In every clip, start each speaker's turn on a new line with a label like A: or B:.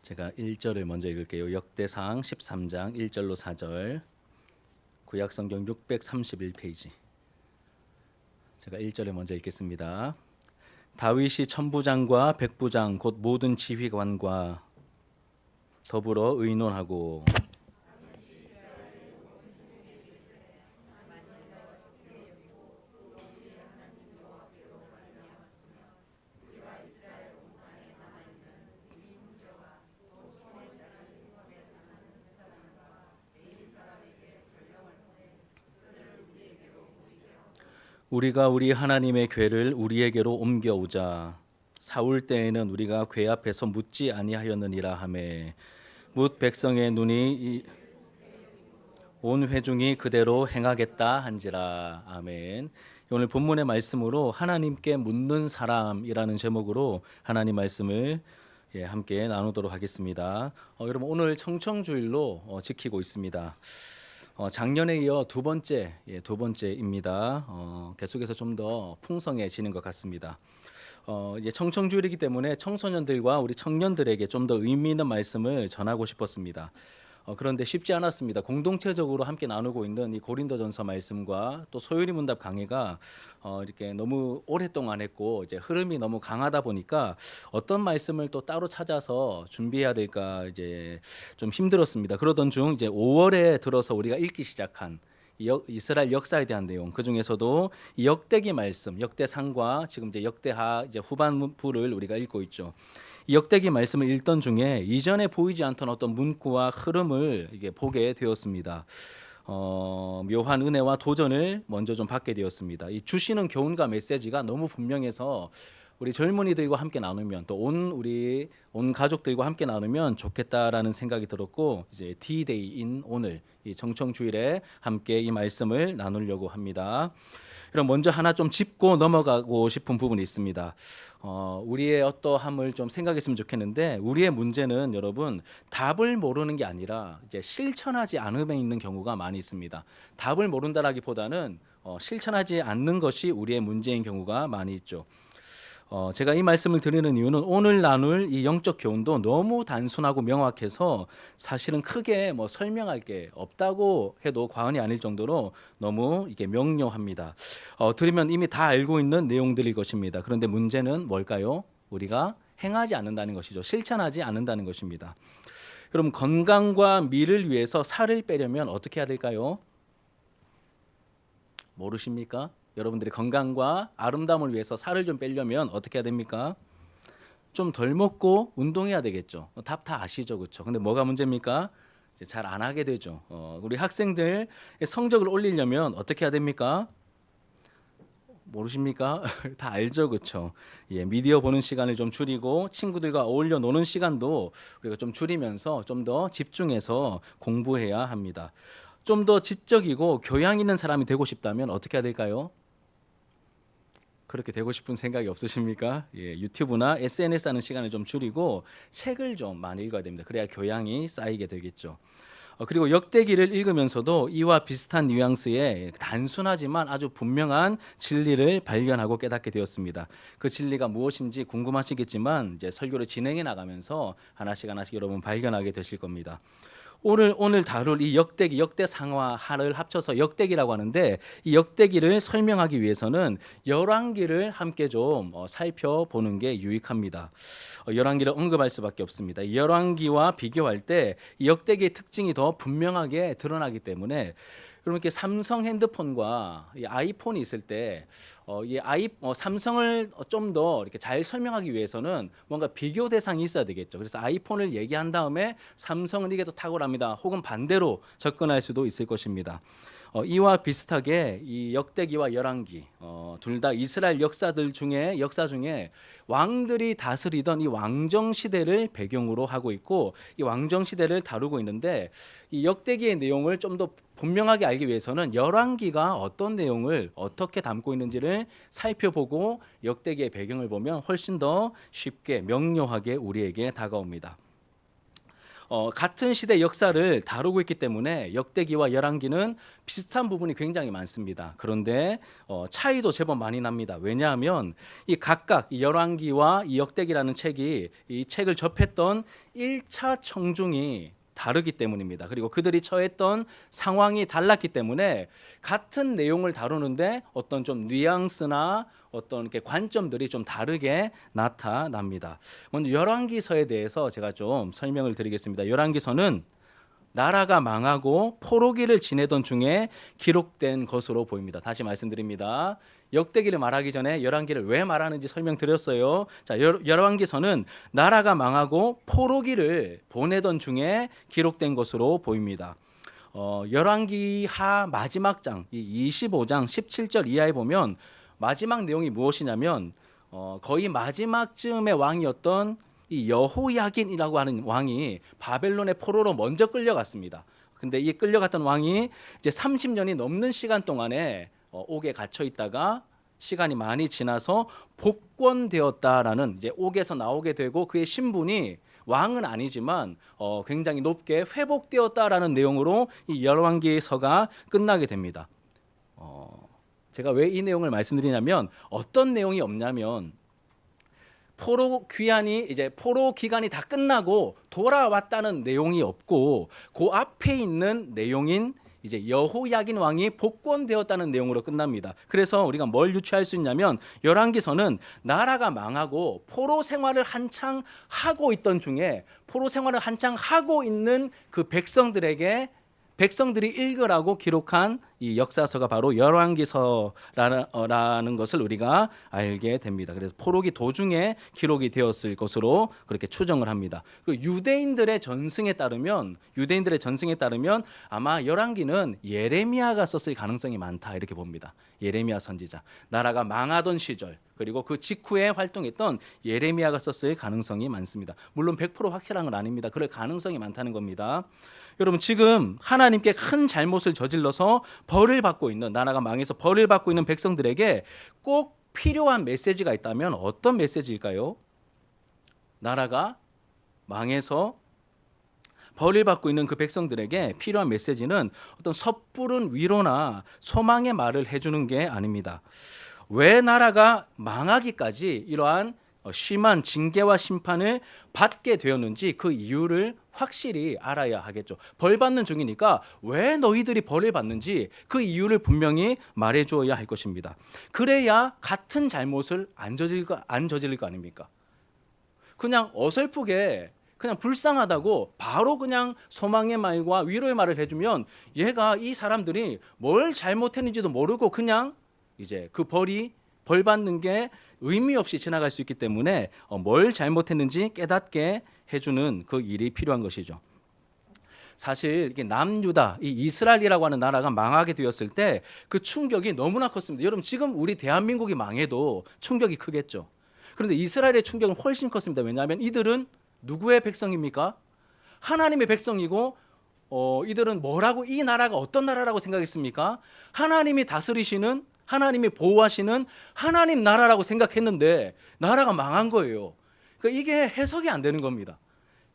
A: 제가 1절을 먼저 읽을게요. 역대상 13장 1절로 4절, 구약성경 631페이지. 제가 1절을 먼저 읽겠습니다. 다윗이 천부장과 백부장 곧 모든 지휘관과 더불어 의논하고 우리가 우리 하나님의 궤를 우리에게로 옮겨오자. 사울 때에는 우리가 궤 앞에서 묻지 아니하였느니라 하매 뭇 백성의 눈이 온 회중이 그대로 행하겠다 한지라. 아멘. 오늘 본문의 말씀으로 하나님께 묻는 사람이라는 제목으로 하나님 말씀을 함께 나누도록 하겠습니다. 여러분, 오늘 청청주일로 지키고 있습니다. 작년에 이어 두 번째입니다. 계속해서 좀 더 풍성해지는 것 같습니다. 이제 청청주일이기 때문에 청소년들과 우리 청년들에게 좀 더 의미 있는 말씀을 전하고 싶었습니다. 그런데 쉽지 않았습니다. 공동체적으로 함께 나누고 있는 이 고린도전서 말씀과 또 소요리 문답 강해가 이렇게 너무 오랫동안 했고 이제 흐름이 너무 강하다 보니까 어떤 말씀을 또 따로 찾아서 준비해야 될까 이제 좀 힘들었습니다. 그러던 중 이제 5월에 들어서 우리가 읽기 시작한 이스라엘 역사에 대한 내용, 그 중에서도 이 역대기 말씀, 역대상과 지금 이제 역대하 이제 후반부를 우리가 읽고 있죠. 이 역대기 말씀을 읽던 중에 이전에 보이지 않던 어떤 문구와 흐름을 이게 보게 되었습니다. 묘한 은혜와 도전을 먼저 좀 받게 되었습니다. 이 주시는 교훈과 메시지가 너무 분명해서 우리 젊은이들과 함께 나누면 또 우리 온 가족들과 함께 나누면 좋겠다라는 생각이 들었고 이제 D-Day인 오늘 이 정청주일에 함께 이 말씀을 나누려고 합니다. 그럼 먼저 하나 좀 짚고 넘어가고 싶은 부분이 있습니다. 우리의 어떠함을 좀 생각했으면 좋겠는데 우리의 문제는 여러분 답을 모르는 게 아니라 이제 실천하지 않음에 있는 경우가 많이 있습니다. 답을 모른다라기보다는 실천하지 않는 것이 우리의 문제인 경우가 많이 있죠. 제가 이 말씀을 드리는 이유는 오늘 나눌 이 영적 교훈도 너무 단순하고 명확해서 사실은 크게 뭐 설명할 게 없다고 해도 과언이 아닐 정도로 너무 이게 명료합니다. 들으면 이미 다 알고 있는 내용들일 것입니다. 그런데 문제는 뭘까요? 우리가 행하지 않는다는 것이죠. 실천하지 않는다는 것입니다. 그럼 건강과 미를 위해서 살을 빼려면 어떻게 해야 될까요? 모르십니까? 여러분들이 건강과 아름다움을 위해서 살을 좀 빼려면 어떻게 해야 됩니까? 좀 덜 먹고 운동해야 되겠죠. 답 다 아시죠, 그렇죠? 근데 뭐가 문제입니까? 이제 잘 안 하게 되죠. 우리 학생들 성적을 올리려면 어떻게 해야 됩니까? 모르십니까? 다 알죠, 그렇죠? 예, 미디어 보는 시간을 좀 줄이고 친구들과 어울려 노는 시간도 우리가 좀 줄이면서 좀 더 집중해서 공부해야 합니다. 좀 더 지적이고 교양 있는 사람이 되고 싶다면 어떻게 해야 될까요? 그렇게 되고 싶은 생각이 없으십니까? 예, 유튜브나 SNS 하는 시간을 좀 줄이고 책을 좀 많이 읽어야 됩니다. 그래야 교양이 쌓이게 되겠죠. 그리고 역대기를 읽으면서도 이와 비슷한 뉘앙스의 단순하지만 아주 분명한 진리를 발견하고 깨닫게 되었습니다. 그 진리가 무엇인지 궁금하시겠지만 이제 설교를 진행해 나가면서 하나씩 여러분 발견하게 되실 겁니다. 오늘 다룰 이 역대기, 역대상하를 합쳐서 역대기라고 하는데 이 역대기를 설명하기 위해서는 열왕기를 함께 좀 살펴보는 게 유익합니다. 열왕기를 언급할 수밖에 없습니다. 열왕기와 비교할 때 이 역대기의 특징이 더 분명하게 드러나기 때문에 그럼 이렇게 삼성 핸드폰과 이 아이폰이 있을 때 삼성을 좀 더 이렇게 잘 설명하기 위해서는 뭔가 비교 대상이 있어야 되겠죠. 그래서 아이폰을 얘기한 다음에 삼성은 이게 더 탁월합니다. 혹은 반대로 접근할 수도 있을 것입니다. 이와 비슷하게 이 역대기와 열왕기 둘 다 이스라엘 역사 중에 왕들이 다스리던 이 왕정 시대를 배경으로 하고 있고 이 왕정 시대를 다루고 있는데 이 역대기의 내용을 좀 더 분명하게 알기 위해서는 열왕기가 어떤 내용을 어떻게 담고 있는지를 살펴보고 역대기의 배경을 보면 훨씬 더 쉽게 명료하게 우리에게 다가옵니다. 같은 시대 역사를 다루고 있기 때문에 역대기와 열왕기는 비슷한 부분이 굉장히 많습니다. 그런데 차이도 제법 많이 납니다. 왜냐하면 이 각각 이 열왕기와 이 역대기라는 책이 이 책을 접했던 1차 청중이 다르기 때문입니다. 그리고 그들이 처했던 상황이 달랐기 때문에 같은 내용을 다루는데 어떤 좀 뉘앙스나 어떤 이렇게 관점들이 좀 다르게 나타납니다. 먼저 열왕기서에 대해서 제가 좀 설명을 드리겠습니다. 열왕기서는 나라가 망하고 포로기를 지내던 중에 기록된 것으로 보입니다. 다시 말씀드립니다. 역대기를 말하기 전에 열왕기를 왜 말하는지 설명드렸어요. 자, 열왕기서는 나라가 망하고 포로기를 보내던 중에 기록된 것으로 보입니다. 열왕기하 마지막 장, 이 25장 17절 이하에 보면 마지막 내용이 무엇이냐면 거의 마지막쯤의 왕이었던 이 여호야긴이라고 하는 왕이 바벨론의 포로로 먼저 끌려갔습니다. 근데 이 끌려갔던 왕이 이제 30년이 넘는 시간 동안에 옥에 갇혀 있다가 시간이 많이 지나서 복권되었다라는 이제 옥에서 나오게 되고 그의 신분이 왕은 아니지만 굉장히 높게 회복되었다라는 내용으로 이 열왕기서가 끝나게 됩니다. 제가 왜 이 내용을 말씀드리냐면 어떤 내용이 없냐면 포로 귀환이 이제 포로 기간이 다 끝나고 돌아왔다는 내용이 없고 그 앞에 있는 내용인 이제 여호야긴 왕이 복권되었다는 내용으로 끝납니다. 그래서 우리가 뭘 유추할 수 있냐면 열왕기서는 나라가 망하고 포로 생활을 한창 하고 있던 중에 포로 생활을 한창 하고 있는 그 백성들이 읽으라고 기록한 이 역사서가 바로 열왕기서라는 것을 우리가 알게 됩니다. 그래서 포로기 도중에 기록이 되었을 것으로 그렇게 추정을 합니다. 그리고 유대인들의 전승에 따르면 아마 열왕기는 예레미야가 썼을 가능성이 많다 이렇게 봅니다. 예레미야 선지자, 나라가 망하던 시절 그리고 그 직후에 활동했던 예레미야가 썼을 가능성이 많습니다. 물론 100% 확실한 건 아닙니다. 그럴 가능성이 많다는 겁니다. 여러분 지금 하나님께 큰 잘못을 저질러서 벌을 받고 있는 나라가 망해서 벌을 받고 있는 백성들에게 꼭 필요한 메시지가 있다면 어떤 메시지일까요? 나라가 망해서 벌을 받고 있는 그 백성들에게 필요한 메시지는 어떤 섣부른 위로나 소망의 말을 해주는 게 아닙니다. 왜 나라가 망하기까지 이러한 심한 징계와 심판을 받게 되었는지 그 이유를 확실히 알아야 하겠죠. 벌 받는 중이니까 왜 너희들이 벌을 받는지 그 이유를 분명히 말해 주어야 할 것입니다. 그래야 같은 잘못을 안 저질 거 아닙니까? 그냥 어설프게 그냥 불쌍하다고 바로 그냥 소망의 말과 위로의 말을 해주면 얘가 이 사람들이 뭘 잘못했는지도 모르고 그냥 이제 그 벌 받는 게 의미 없이 지나갈 수 있기 때문에 뭘 잘못했는지 깨닫게 해주는 그 일이 필요한 것이죠. 사실 이게 남유다, 이 이스라엘이라고 하는 나라가 망하게 되었을 때 그 충격이 너무나 컸습니다. 여러분 지금 우리 대한민국이 망해도 충격이 크겠죠. 그런데 이스라엘의 충격은 훨씬 컸습니다. 왜냐하면 이들은 누구의 백성입니까? 하나님의 백성이고 이들은 뭐라고 이 나라가 어떤 나라라고 생각했습니까? 하나님이 다스리시는 하나님이 보호하시는 하나님 나라라고 생각했는데 나라가 망한 거예요. 그러니까 이게 해석이 안 되는 겁니다.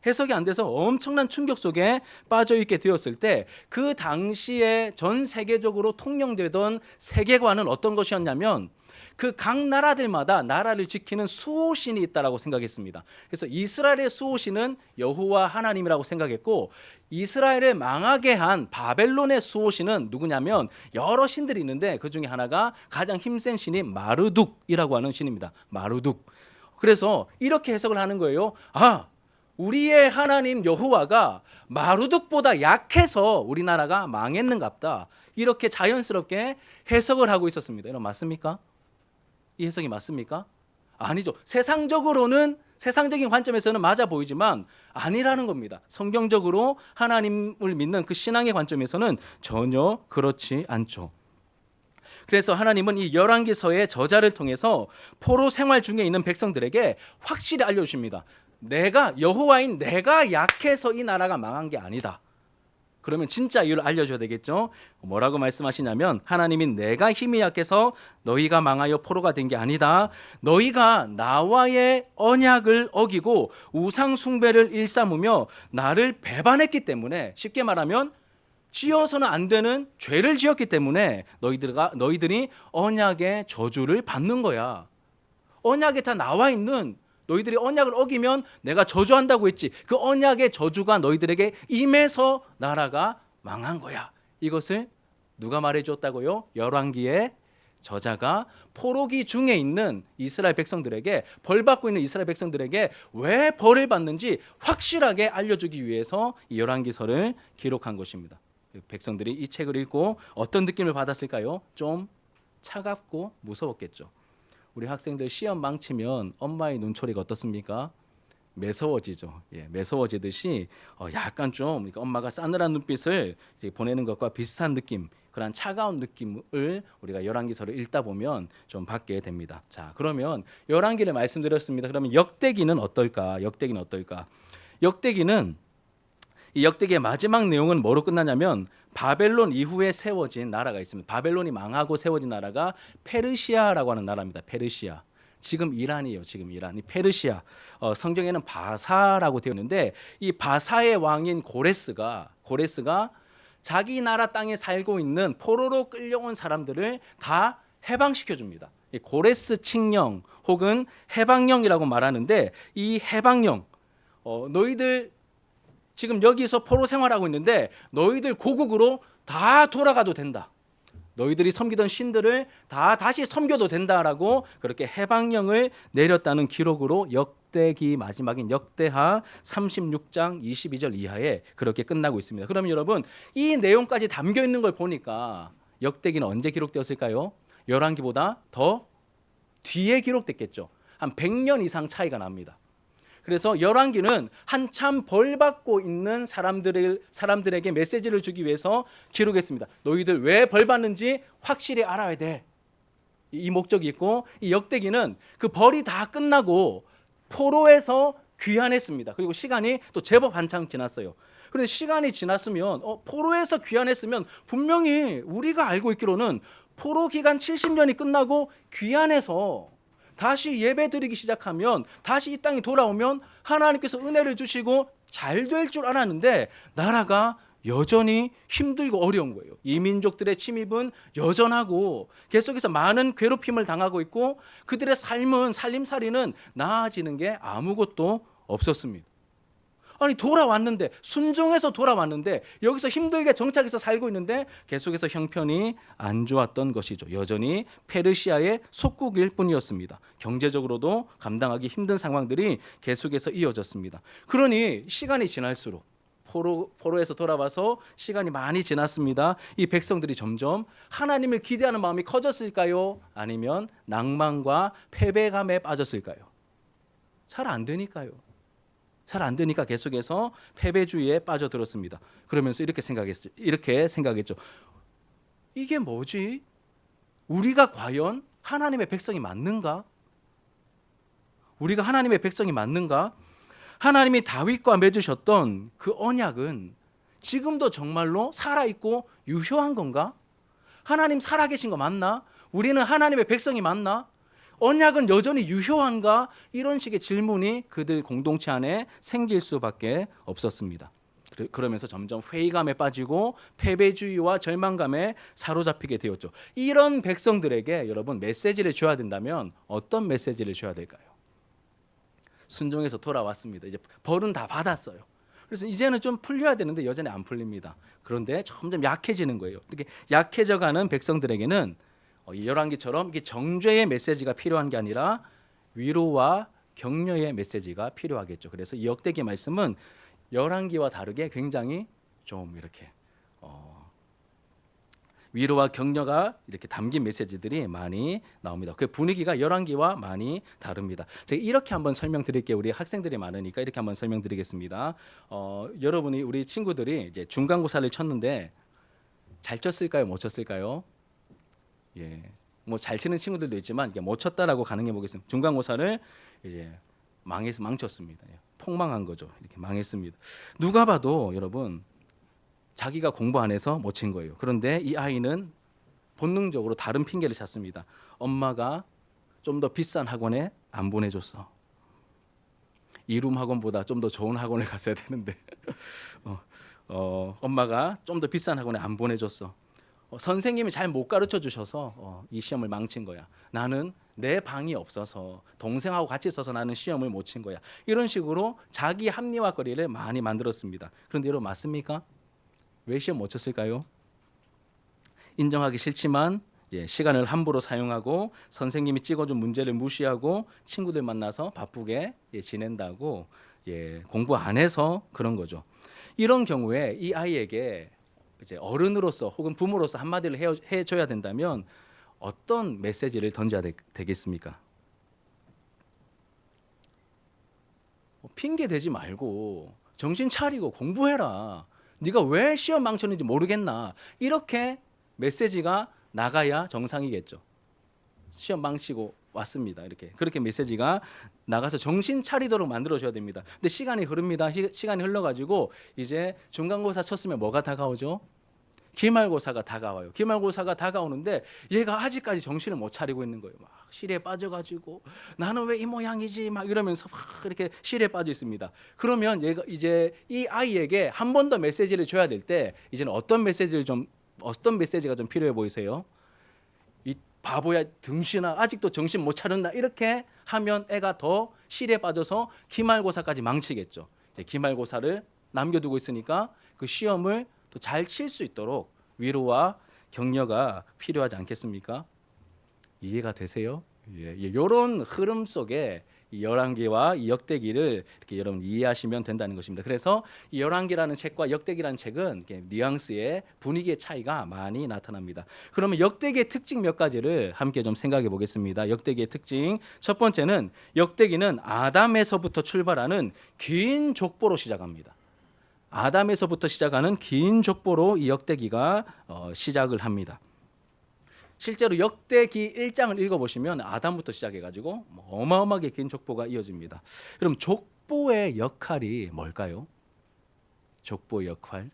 A: 해석이 안 돼서 엄청난 충격 속에 빠져 있게 되었을 때 그 당시에 전 세계적으로 통용되던 세계관은 어떤 것이었냐면 그 각 나라들마다 나라를 지키는 수호신이 있다라고 생각했습니다. 그래서 이스라엘의 수호신은 여호와 하나님이라고 생각했고 이스라엘을 망하게 한 바벨론의 수호신은 누구냐면 여러 신들이 있는데 그 중에 하나가 가장 힘센 신이 마르둑이라고 하는 신입니다. 마르둑. 그래서 이렇게 해석을 하는 거예요. 우리의 하나님 여호와가 마르둑보다 약해서 우리나라가 망했는갑다. 이렇게 자연스럽게 해석을 하고 있었습니다. 여러분 맞습니까? 이 해석이 맞습니까? 아니죠. 세상적인 관점에서는 맞아 보이지만 아니라는 겁니다. 성경적으로 하나님을 믿는 그 신앙의 관점에서는 전혀 그렇지 않죠. 그래서 하나님은 이 열왕기서의 저자를 통해서 포로 생활 중에 있는 백성들에게 확실히 알려주십니다. 여호와인 내가 약해서 이 나라가 망한 게 아니다. 그러면 진짜 이유를 알려줘야 되겠죠. 뭐라고 말씀하시냐면 하나님이 내가 힘이 약해서 너희가 망하여 포로가 된 게 아니다. 너희가 나와의 언약을 어기고 우상 숭배를 일삼으며 나를 배반했기 때문에, 쉽게 말하면 지어서는 안 되는 죄를 지었기 때문에 너희들이 언약의 저주를 받는 거야. 언약에 다 나와 있는, 너희들이 언약을 어기면 내가 저주한다고 했지. 그 언약의 저주가 너희들에게 임해서 나라가 망한 거야. 이것을 누가 말해줬다고요? 열왕기의 저자가 포로기 중에 있는 이스라엘 백성들에게, 벌받고 있는 이스라엘 백성들에게 왜 벌을 받는지 확실하게 알려주기 위해서 이 열왕기서를 기록한 것입니다. 백성들이 이 책을 읽고 어떤 느낌을 받았을까요? 좀 차갑고 무서웠겠죠. 우리 학생들 시험 망치면 엄마의 눈초리가 어떻습니까? 매서워지죠. 예, 매서워지듯이 약간 좀, 그러니까 엄마가 싸늘한 눈빛을 보내는 것과 비슷한 느낌, 그런 차가운 느낌을 우리가 열왕기서를 읽다 보면 좀 받게 됩니다. 자, 그러면 열왕기를 말씀드렸습니다. 그러면 역대기는 어떨까? 이 역대기의 마지막 내용은 뭐로 끝나냐면 바벨론 이후에 세워진 나라가 있습니다. 바벨론이 망하고 세워진 나라가 페르시아라고 하는 나라입니다. 페르시아. 지금 이란이에요. 지금 이란. 이 페르시아. 성경에는 바사라고 되어 있는데, 이 바사의 왕인 고레스가 자기 나라 땅에 살고 있는 포로로 끌려온 사람들을 다 해방시켜 줍니다. 이 고레스 칙령 혹은 해방령이라고 말하는데, 이 해방령, 너희들 지금 여기서 포로 생활하고 있는데 너희들 고국으로 다 돌아가도 된다. 너희들이 섬기던 신들을 다시 섬겨도 된다라고 그렇게 해방령을 내렸다는 기록으로 역대기 마지막인 역대하 36장 22절 이하에 그렇게 끝나고 있습니다. 그러면 여러분, 이 내용까지 담겨 있는 걸 보니까 역대기는 언제 기록되었을까요? 열왕기보다 더 뒤에 기록됐겠죠. 한 100년 이상 차이가 납니다. 그래서 열왕기는 한참 벌받고 있는 사람들에게 메시지를 주기 위해서 기록했습니다. 너희들 왜 벌받는지 확실히 알아야 돼. 이 목적이 있고, 이 역대기는 그 벌이 다 끝나고 포로에서 귀환했습니다. 그리고 시간이 또 제법 한참 지났어요. 그런데 시간이 지났으면 포로에서 귀환했으면 분명히 우리가 알고 있기로는 포로 기간 70년이 끝나고 귀환해서 다시 예배드리기 시작하면, 다시 이 땅에 돌아오면 하나님께서 은혜를 주시고 잘 될 줄 알았는데 나라가 여전히 힘들고 어려운 거예요. 이민족들의 침입은 여전하고 계속해서 많은 괴롭힘을 당하고 있고 그들의 살림살이는 나아지는 게 아무것도 없었습니다. 아니, 돌아왔는데, 순종해서 돌아왔는데 여기서 힘들게 정착해서 살고 있는데 계속해서 형편이 안 좋았던 것이죠. 여전히 페르시아의 속국일 뿐이었습니다. 경제적으로도 감당하기 힘든 상황들이 계속해서 이어졌습니다. 그러니 시간이 지날수록, 포로에서 돌아와서 시간이 많이 지났습니다. 이 백성들이 점점 하나님을 기대하는 마음이 커졌을까요? 아니면 낭만과 패배감에 빠졌을까요? 잘 안 되니까요. 잘 안 되니까 계속해서 패배주의에 빠져들었습니다. 그러면서 이렇게 생각했죠. 이게 뭐지? 우리가 과연 하나님의 백성이 맞는가? 하나님이 다윗과 맺으셨던 그 언약은 지금도 정말로 살아있고 유효한 건가? 하나님 살아계신 거 맞나? 우리는 하나님의 백성이 맞나? 언약은 여전히 유효한가? 이런 식의 질문이 그들 공동체 안에 생길 수밖에 없었습니다. 그러면서 점점 회의감에 빠지고 패배주의와 절망감에 사로잡히게 되었죠. 이런 백성들에게 여러분 메시지를 줘야 된다면 어떤 메시지를 줘야 될까요? 순종해서 돌아왔습니다. 이제 벌은 다 받았어요. 그래서 이제는 좀 풀려야 되는데 여전히 안 풀립니다. 그런데 점점 약해지는 거예요. 이렇게 약해져가는 백성들에게는 이 열왕기처럼 이게 정죄의 메시지가 필요한 게 아니라 위로와 격려의 메시지가 필요하겠죠. 그래서 이 역대기 말씀은 열왕기와 다르게 굉장히 좀 이렇게 위로와 격려가 이렇게 담긴 메시지들이 많이 나옵니다. 그 분위기가 열왕기와 많이 다릅니다. 제가 이렇게 한번 설명드릴게요. 우리 학생들이 많으니까 이렇게 한번 설명드리겠습니다. 여러분이, 우리 친구들이 이제 중간고사를 쳤는데 잘 쳤을까요? 못 쳤을까요? 예, 뭐 잘 치는 친구들도 있지만 못 쳤다라고 가능해 보겠습니다. 중간고사를 이제 망쳤습니다. 폭망한 거죠. 이렇게 망했습니다. 누가 봐도 여러분 자기가 공부 안 해서 못 친 거예요. 그런데 이 아이는 본능적으로 다른 핑계를 찾습니다. 엄마가 좀 더 비싼 학원에 안 보내줬어. 이룸 학원보다 좀 더 좋은 학원에 갔어야 되는데 엄마가 좀 더 비싼 학원에 안 보내줬어. 선생님이 잘 못 가르쳐 주셔서 이 시험을 망친 거야. 나는 내 방이 없어서 동생하고 같이 있어서 나는 시험을 못 친 거야. 이런 식으로 자기 합리화거리를 많이 만들었습니다. 그런데 여러분 맞습니까? 왜 시험 못 쳤을까요? 인정하기 싫지만 시간을 함부로 사용하고 선생님이 찍어준 문제를 무시하고 친구들 만나서 바쁘게 지낸다고 공부 안 해서 그런 거죠. 이런 경우에 이 아이에게 이제 어른으로서 혹은 부모로서 한마디를 해줘야 된다면 어떤 메시지를 던져야 되겠습니까? 핑계 대지 말고 정신 차리고 공부해라. 네가 왜 시험 망쳤는지 모르겠나. 이렇게 메시지가 나가야 정상이겠죠. 시험 망치고 왔습니다. 이렇게 그렇게 메시지가 나가서 정신 차리도록 만들어줘야 됩니다. 근데 시간이 흐릅니다. 시간이 흘러가지고 이제 중간고사 쳤으면 뭐가 다가오죠? 기말고사가 다가와요. 기말고사가 다가오는데 얘가 아직까지 정신을 못 차리고 있는 거예요. 막 실에 빠져가지고 나는 왜 이 모양이지 막 이러면서 막 이렇게 실에 빠져 있습니다. 그러면 얘가 이제 이 아이에게 한 번 더 메시지를 줘야 될 때 이제는 어떤 메시지가 좀 필요해 보이세요? 이 바보야 등신아 아직도 정신 못 차렸나 이렇게 하면 애가 더 실에 빠져서 기말고사까지 망치겠죠. 이제 기말고사를 남겨두고 있으니까 그 시험을 또 잘 칠 수 있도록 위로와 격려가 필요하지 않겠습니까? 이해가 되세요? 이런 흐름 속에 이 열왕기와 이 역대기를 이렇게 여러분 이해하시면 된다는 것입니다. 그래서 이 열왕기라는 책과 역대기라는 책은 뉘앙스의 분위기의 차이가 많이 나타납니다. 그러면 역대기의 특징 몇 가지를 함께 좀 생각해 보겠습니다. 역대기의 특징 첫 번째는 역대기는 아담에서부터 출발하는 긴 족보로 시작합니다. 아담에서부터 시작하는 긴 족보로 이 역대기가 시작을 합니다. 실제로 역대기 1장을 읽어보시면 아담부터 시작해가지고 어마어마하게 긴 족보가 이어집니다. 그럼 족보의 역할이 뭘까요? 족보의 역할.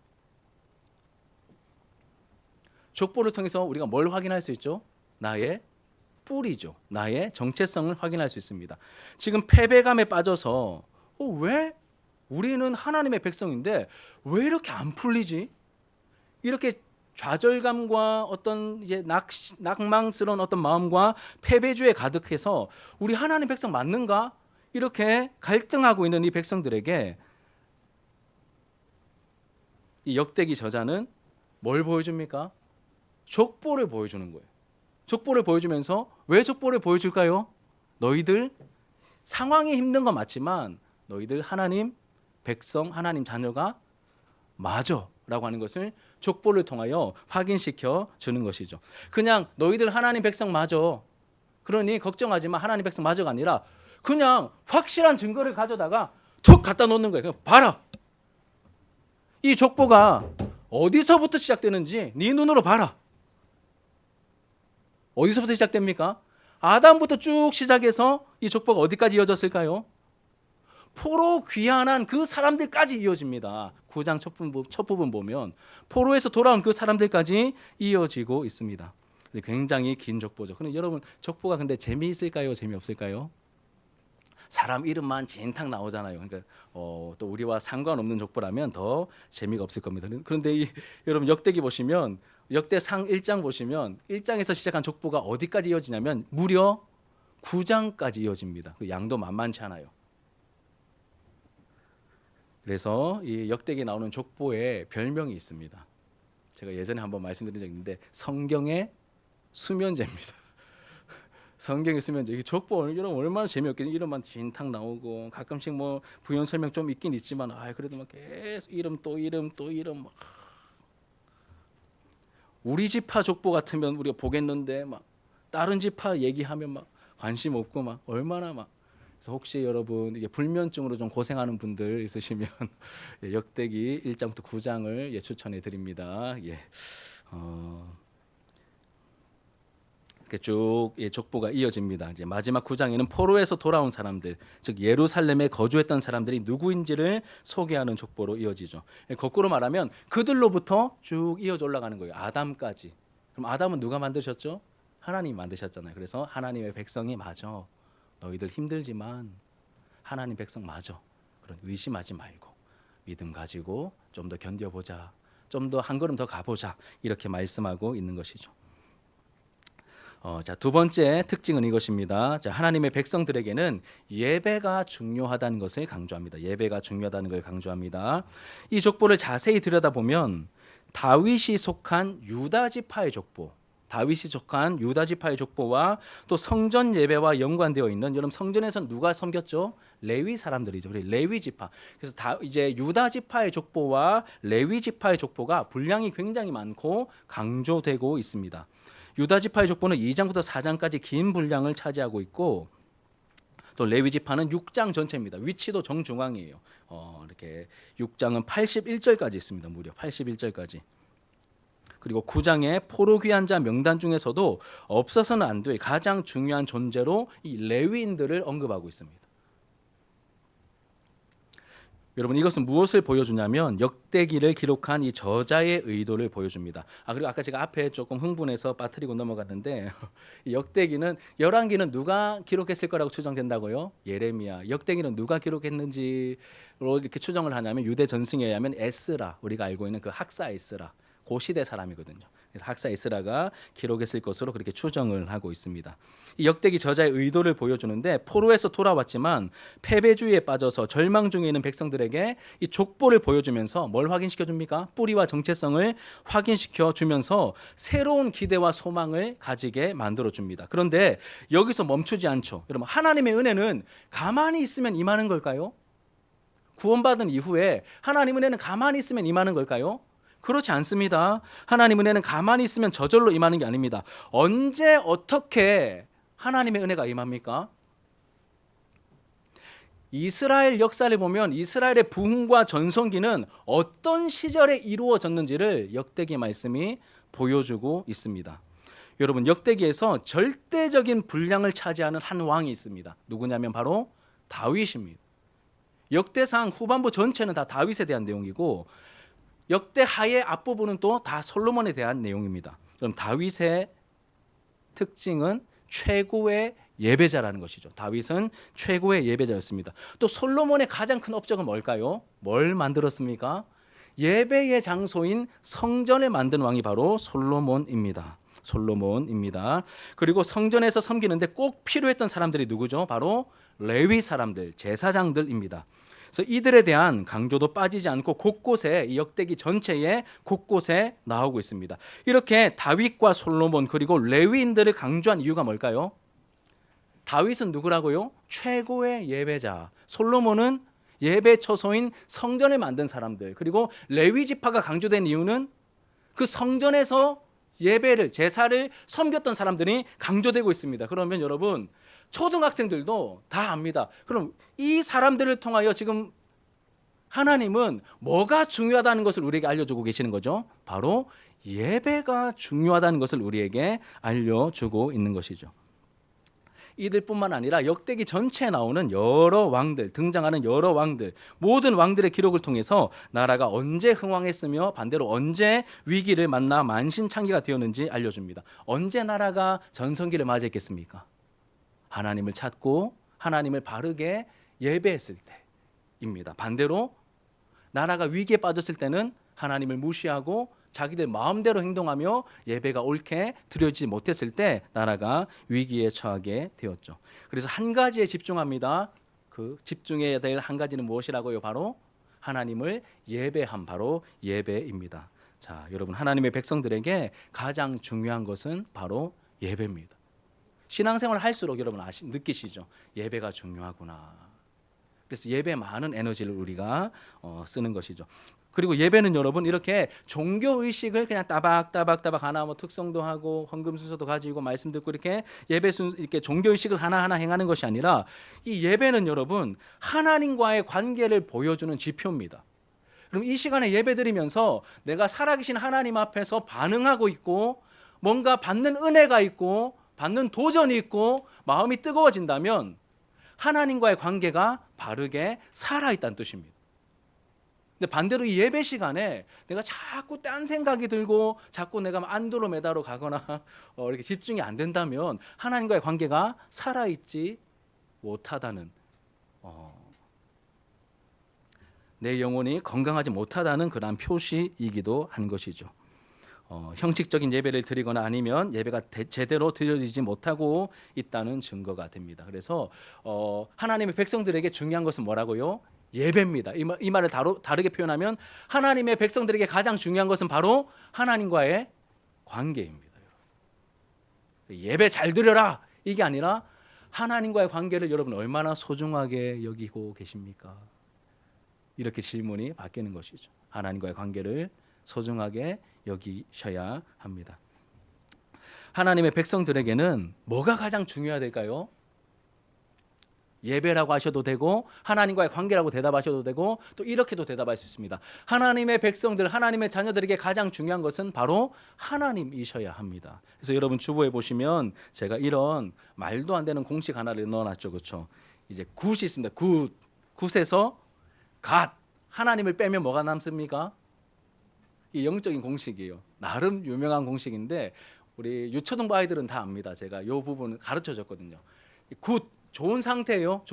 A: 족보를 통해서 우리가 뭘 확인할 수 있죠? 나의 뿌리죠. 나의 정체성을 확인할 수 있습니다. 지금 패배감에 빠져서 왜? 우리는 하나님의 백성인데 왜 이렇게 안 풀리지? 이렇게 좌절감과 어떤 이제 낙망스러운 어떤 마음과 패배주에 가득해서 우리 하나님 백성 맞는가? 이렇게 갈등하고 있는 이 백성들에게 이 역대기 저자는 뭘 보여줍니까? 족보를 보여주는 거예요. 족보를 보여주면서 왜 족보를 보여줄까요? 너희들 상황이 힘든 건 맞지만 너희들 하나님 백성 하나님 자녀가 맞아 라고 하는 것을 족보를 통하여 확인시켜 주는 것이죠. 그냥 너희들 하나님 백성 맞아 그러니 걱정하지 마 하나님 백성 맞아가 아니라 그냥 확실한 증거를 가져다가 툭 갖다 놓는 거예요. 봐라 이 족보가 어디서부터 시작되는지 네 눈으로 봐라. 어디서부터 시작됩니까? 아담부터 쭉 시작해서 이 족보가 어디까지 이어졌을까요? 포로 귀환한 그 사람들까지 이어집니다. 9장 첫 부분 보면 포로에서 돌아온 그 사람들까지 이어지고 있습니다. 굉장히 긴 족보죠. 그런데 여러분 족보가 근데 재미있을까요? 재미없을까요? 사람 이름만 진탁 나오잖아요. 그러니까 또 우리와 상관없는 족보라면 더 재미가 없을 겁니다. 그런데 여러분 역대기 보시면 역대상 1장 보시면 1장에서 시작한 족보가 어디까지 이어지냐면 무려 9장까지 이어집니다. 그 양도 만만치 않아요. 그래서 이 역대기에 나오는 족보에 별명이 있습니다. 제가 예전에 한번 말씀드린 적이 있는데 성경의 수면제입니다. 성경의 수면제. 이 족보 여러분 얼마나 재미없겠니? 이름만 진탁 나오고 가끔씩 뭐 부연 설명 좀 있긴 있지만 그래도 막 계속 이름 또 이름 또 이름 막. 우리 지파 족보 같으면 우리가 보겠는데 막 다른 지파 얘기하면 막 관심 없고 막 얼마나 막. 그래서 혹시 여러분 이게 불면증으로 좀 고생하는 분들 있으시면 역대기 1장부터 9장을 추천해 드립니다. 이렇게 쭉 족보가 이어집니다. 이제 마지막 9장에는 포로에서 돌아온 사람들, 즉 예루살렘에 거주했던 사람들이 누구인지를 소개하는 족보로 이어지죠. 거꾸로 말하면 그들로부터 쭉 이어져 올라가는 거예요. 아담까지. 그럼 아담은 누가 만드셨죠? 하나님이 만드셨잖아요. 그래서 하나님의 백성이 맞아. 너희들 힘들지만 하나님 백성 맞아. 그런 의심하지 말고 믿음 가지고 좀 더 견뎌보자. 좀 더 한 걸음 더 가보자. 이렇게 말씀하고 있는 것이죠. 자, 두 번째 특징은 이것입니다. 자, 하나님의 백성들에게는 예배가 중요하다는 것을 강조합니다. 예배가 중요하다는 걸 강조합니다. 이 족보를 자세히 들여다보면 다윗이 속한 유다 지파의 족보, 다윗이 속한 유다 지파의 족보와 또 성전 예배와 연관되어 있는, 여러분 성전에서는 누가 섬겼죠? 레위 사람들이죠. 그래서 레위 지파. 그래서 이제 유다 지파의 족보와 레위 지파의 족보가 분량이 굉장히 많고 강조되고 있습니다. 유다 지파의 족보는 2장부터 4장까지 긴 분량을 차지하고 있고, 또 레위 지파는 6장 전체입니다. 위치도 정중앙이에요. 이렇게 6장은 81절까지 있습니다. 무려 81절까지. 그리고 9장의 포로 귀환 자 명단 중에서도 없어서는 안 될 가장 중요한 존재로 이 레위인들을 언급하고 있습니다. 여러분, 이것은 무엇을 보여주냐면 역대기를 기록한 이 저자의 의도를 보여줍니다. 그리고 아까 제가 앞에 조금 흥분해서 빠뜨리고 넘어갔는데 이 역대기는, 열왕기는 누가 기록했을 거라고 추정된다고요? 예레미야. 역대기는 누가 기록했는지로 이렇게 추정을 하냐면 유대 전승에 의하면 에스라, 우리가 알고 있는 그 학사 에스라, 그 시대 사람이거든요. 그래서 학사 에스라가 기록했을 것으로 그렇게 추정을 하고 있습니다. 이 역대기 저자의 의도를 보여주는데, 포로에서 돌아왔지만 패배주의에 빠져서 절망 중에 있는 백성들에게 이 족보를 보여주면서 뭘 확인시켜 줍니까? 뿌리와 정체성을 확인시켜 주면서 새로운 기대와 소망을 가지게 만들어 줍니다. 그런데 여기서 멈추지 않죠. 여러분, 하나님의 은혜는 가만히 있으면 임하는 걸까요? 구원받은 이후에 하나님 은혜는 가만히 있으면 임하는 걸까요? 그렇지 않습니다. 하나님 은혜는 가만히 있으면 저절로 임하는 게 아닙니다. 언제 어떻게 하나님의 은혜가 임합니까? 이스라엘 역사를 보면 이스라엘의 부흥과 전성기는 어떤 시절에 이루어졌는지를 역대기 말씀이 보여주고 있습니다. 여러분, 역대기에서 절대적인 분량을 차지하는 한 왕이 있습니다. 누구냐면 바로 다윗입니다. 역대상 후반부 전체는 다 다윗에 대한 내용이고, 역대하의 앞부분은 또 다 솔로몬에 대한 내용입니다. 그럼 다윗의 특징은 최고의 예배자라는 것이죠. 다윗은 최고의 예배자였습니다. 또 솔로몬의 가장 큰 업적은 뭘까요? 뭘 만들었습니까? 예배의 장소인 성전을 만든 왕이 바로 솔로몬입니다. 그리고 성전에서 섬기는데 꼭 필요했던 사람들이 누구죠? 바로 레위 사람들, 제사장들입니다. 그래서 이들에 대한 강조도 빠지지 않고 곳곳에, 이 역대기 전체에 곳곳에 나오고 있습니다. 이렇게 다윗과 솔로몬 그리고 레위인들을 강조한 이유가 뭘까요? 다윗은 누구라고요? 최고의 예배자. 솔로몬은 예배 처소인 성전을 만든 사람들. 그리고 레위 지파가 강조된 이유는 그 성전에서 예배를, 제사를 섬겼던 사람들이 강조되고 있습니다. 그러면 여러분, 초등학생들도 다 압니다. 그럼 이 사람들을 통하여 지금 하나님은 뭐가 중요하다는 것을 우리에게 알려주고 계시는 거죠? 바로 예배가 중요하다는 것을 우리에게 알려주고 있는 것이죠. 이들뿐만 아니라 역대기 전체에 나오는 여러 왕들, 등장하는 여러 왕들, 모든 왕들의 기록을 통해서 나라가 언제 흥왕했으며 반대로 언제 위기를 만나 만신창기가 되었는지 알려줍니다. 언제 나라가 전성기를 맞이했겠습니까? 하나님을 찾고 하나님을 바르게 예배했을 때입니다. 반대로 나라가 위기에 빠졌을 때는 하나님을 무시하고 자기들 마음대로 행동하며 예배가 옳게 드려지지 못했을 때 나라가 위기에 처하게 되었죠. 그래서 한 가지에 집중합니다. 그 집중해야 될 한 가지는 무엇이라고요? 바로 하나님을 예배함, 바로 예배입니다. 자, 여러분, 하나님의 백성들에게 가장 중요한 것은 바로 예배입니다. 신앙생활을 할수록 여러분 느끼시죠? 예배가 중요하구나. 그래서 예배에 많은 에너지를 우리가 쓰는 것이죠. 그리고 예배는 여러분 이렇게 종교 의식을 그냥 따박따박 하나 뭐 특성도 하고 헌금 순서도 가지고 말씀 듣고 이렇게 예배 이렇게 종교 의식을 하나하나 행하는 것이 아니라, 이 예배는 여러분 하나님과의 관계를 보여주는 지표입니다. 그럼 이 시간에 예배 드리면서 내가 살아계신 하나님 앞에서 반응하고 있고 뭔가 받는 은혜가 있고 받는 도전이 있고 마음이 뜨거워진다면 하나님과의 관계가 바르게 살아있다는 뜻입니다. 근데 반대로 이 예배 시간에 내가 자꾸 딴 생각이 들고 자꾸 내가 안드로메다로 가거나 이렇게 집중이 안 된다면 하나님과의 관계가 살아있지 못하다는, 내 영혼이 건강하지 못하다는 그런 표시이기도 한 것이죠. 형식적인 예배를 드리거나 아니면 예배가 제대로 드려지지 못하고 있다는 증거가 됩니다. 그래서 하나님의 백성들에게 중요한 것은 뭐라고요? 예배입니다. 이 말을 다르게 표현하면 하나님의 백성들에게 가장 중요한 것은 바로 하나님과의 관계입니다. 예배 잘 드려라 이게 아니라 하나님과의 관계를 여러분 얼마나 소중하게 여기고 계십니까? 이렇게 질문이 바뀌는 것이죠. 하나님과의 관계를 소중하게 여기셔야 합니다. 하나님의 백성들에게는 뭐가 가장 중요할까요? 예배라고 하셔도 되고 하나님과의 관계라고 대답하셔도 되고 또 이렇게도 대답할 수 있습니다. 하나님의 백성들, 하나님의 자녀들에게 가장 중요한 것은 바로 하나님이셔야 합니다. 그래서 여러분 주보에 보시면 제가 이런 말도 안 되는 공식 하나를 넣어놨죠. 그렇죠? 이제 굿이 있습니다. 굿에서 갓, 하나님을 빼면 뭐가 남습니까? 이 영적인 공식이에요. 나름 유명한 공식인데 우리 유초등부 아이들은 다 압니다. 제가 이 부분 가르쳐줬거든요. 굿, 좋은 상태예요.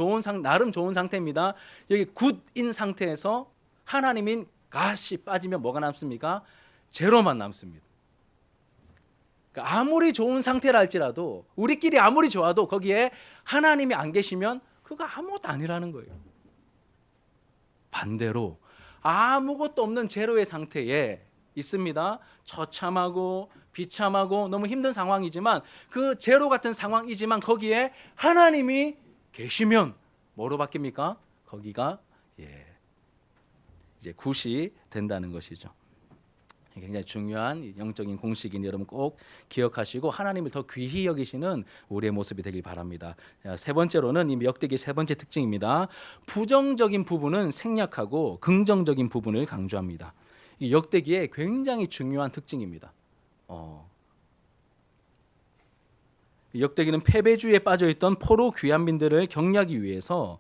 A: 나름 좋은 상태입니다. 여기 굿인 상태에서 하나님인 갓이 빠지면 뭐가 남습니까? 제로만 남습니다. 그러니까 아무리 좋은 상태라 할지라도 우리끼리 아무리 좋아도 거기에 하나님이 안 계시면 그거 아무것도 아니라는 거예요. 반대로 아무것도 없는 제로의 상태에 있습니다. 처참하고 비참하고 너무 힘든 상황이지만 그 제로 같은 상황이지만 거기에 하나님이 계시면 뭐로 바뀝니까? 거기가 이제 굿이 된다는 것이죠. 굉장히 중요한 영적인 공식인 여러분 꼭 기억하시고 하나님을 더 귀히 여기시는 우리의 모습이 되길 바랍니다. 세 번째로는 이 역대기의 세 번째 특징입니다. 부정적인 부분은 생략하고 긍정적인 부분을 강조합니다. 이 역대기의 굉장히 중요한 특징입니다. 역대기는 패배주의에 빠져있던 포로 귀환민들을 격려하기 위해서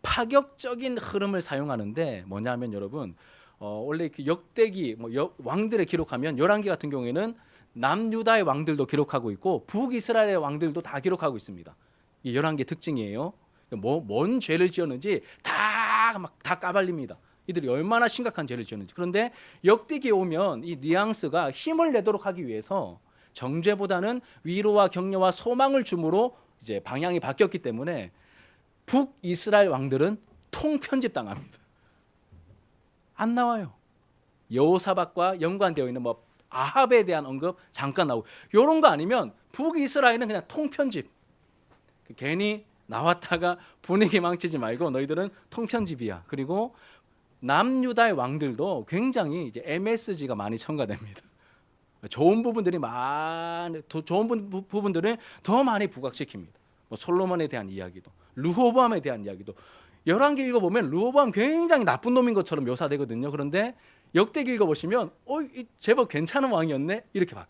A: 파격적인 흐름을 사용하는데 뭐냐면 여러분 원래 그 역대기 왕들의 기록하면 열왕기 같은 경우에는 남유다의 왕들도 기록하고 있고 북이스라엘의 왕들도 다 기록하고 있습니다. 이 열왕기의 특징이에요. 뭔 죄를 지었는지 다 까발립니다. 이들이 얼마나 심각한 죄를 지었는지. 그런데 역대기에 오면 이 뉘앙스가 힘을 내도록 하기 위해서 정죄보다는 위로와 격려와 소망을 줌으로 이제 방향이 바뀌었기 때문에 북이스라엘 왕들은 통편집 당합니다. 안 나와요. 여호사밧과 연관되어 있는 아합에 대한 언급 잠깐 나오고 이런 거 아니면 북이스라엘은 그냥 통편집. 괜히 나왔다가 분위기 망치지 말고 너희들은 통편집이야. 그리고 남유다의 왕들도 굉장히 이제 MSG가 많이 첨가됩니다. 좋은 부분들을 더 많이 부각시킵니다. 솔로몬에 대한 이야기도, 르호보암에 대한 이야기도. 열왕기 읽어보면 르호보암 굉장히 나쁜 놈인 것처럼 묘사되거든요. 그런데 역대기 읽어보시면 제법 괜찮은 왕이었네 이렇게 봐.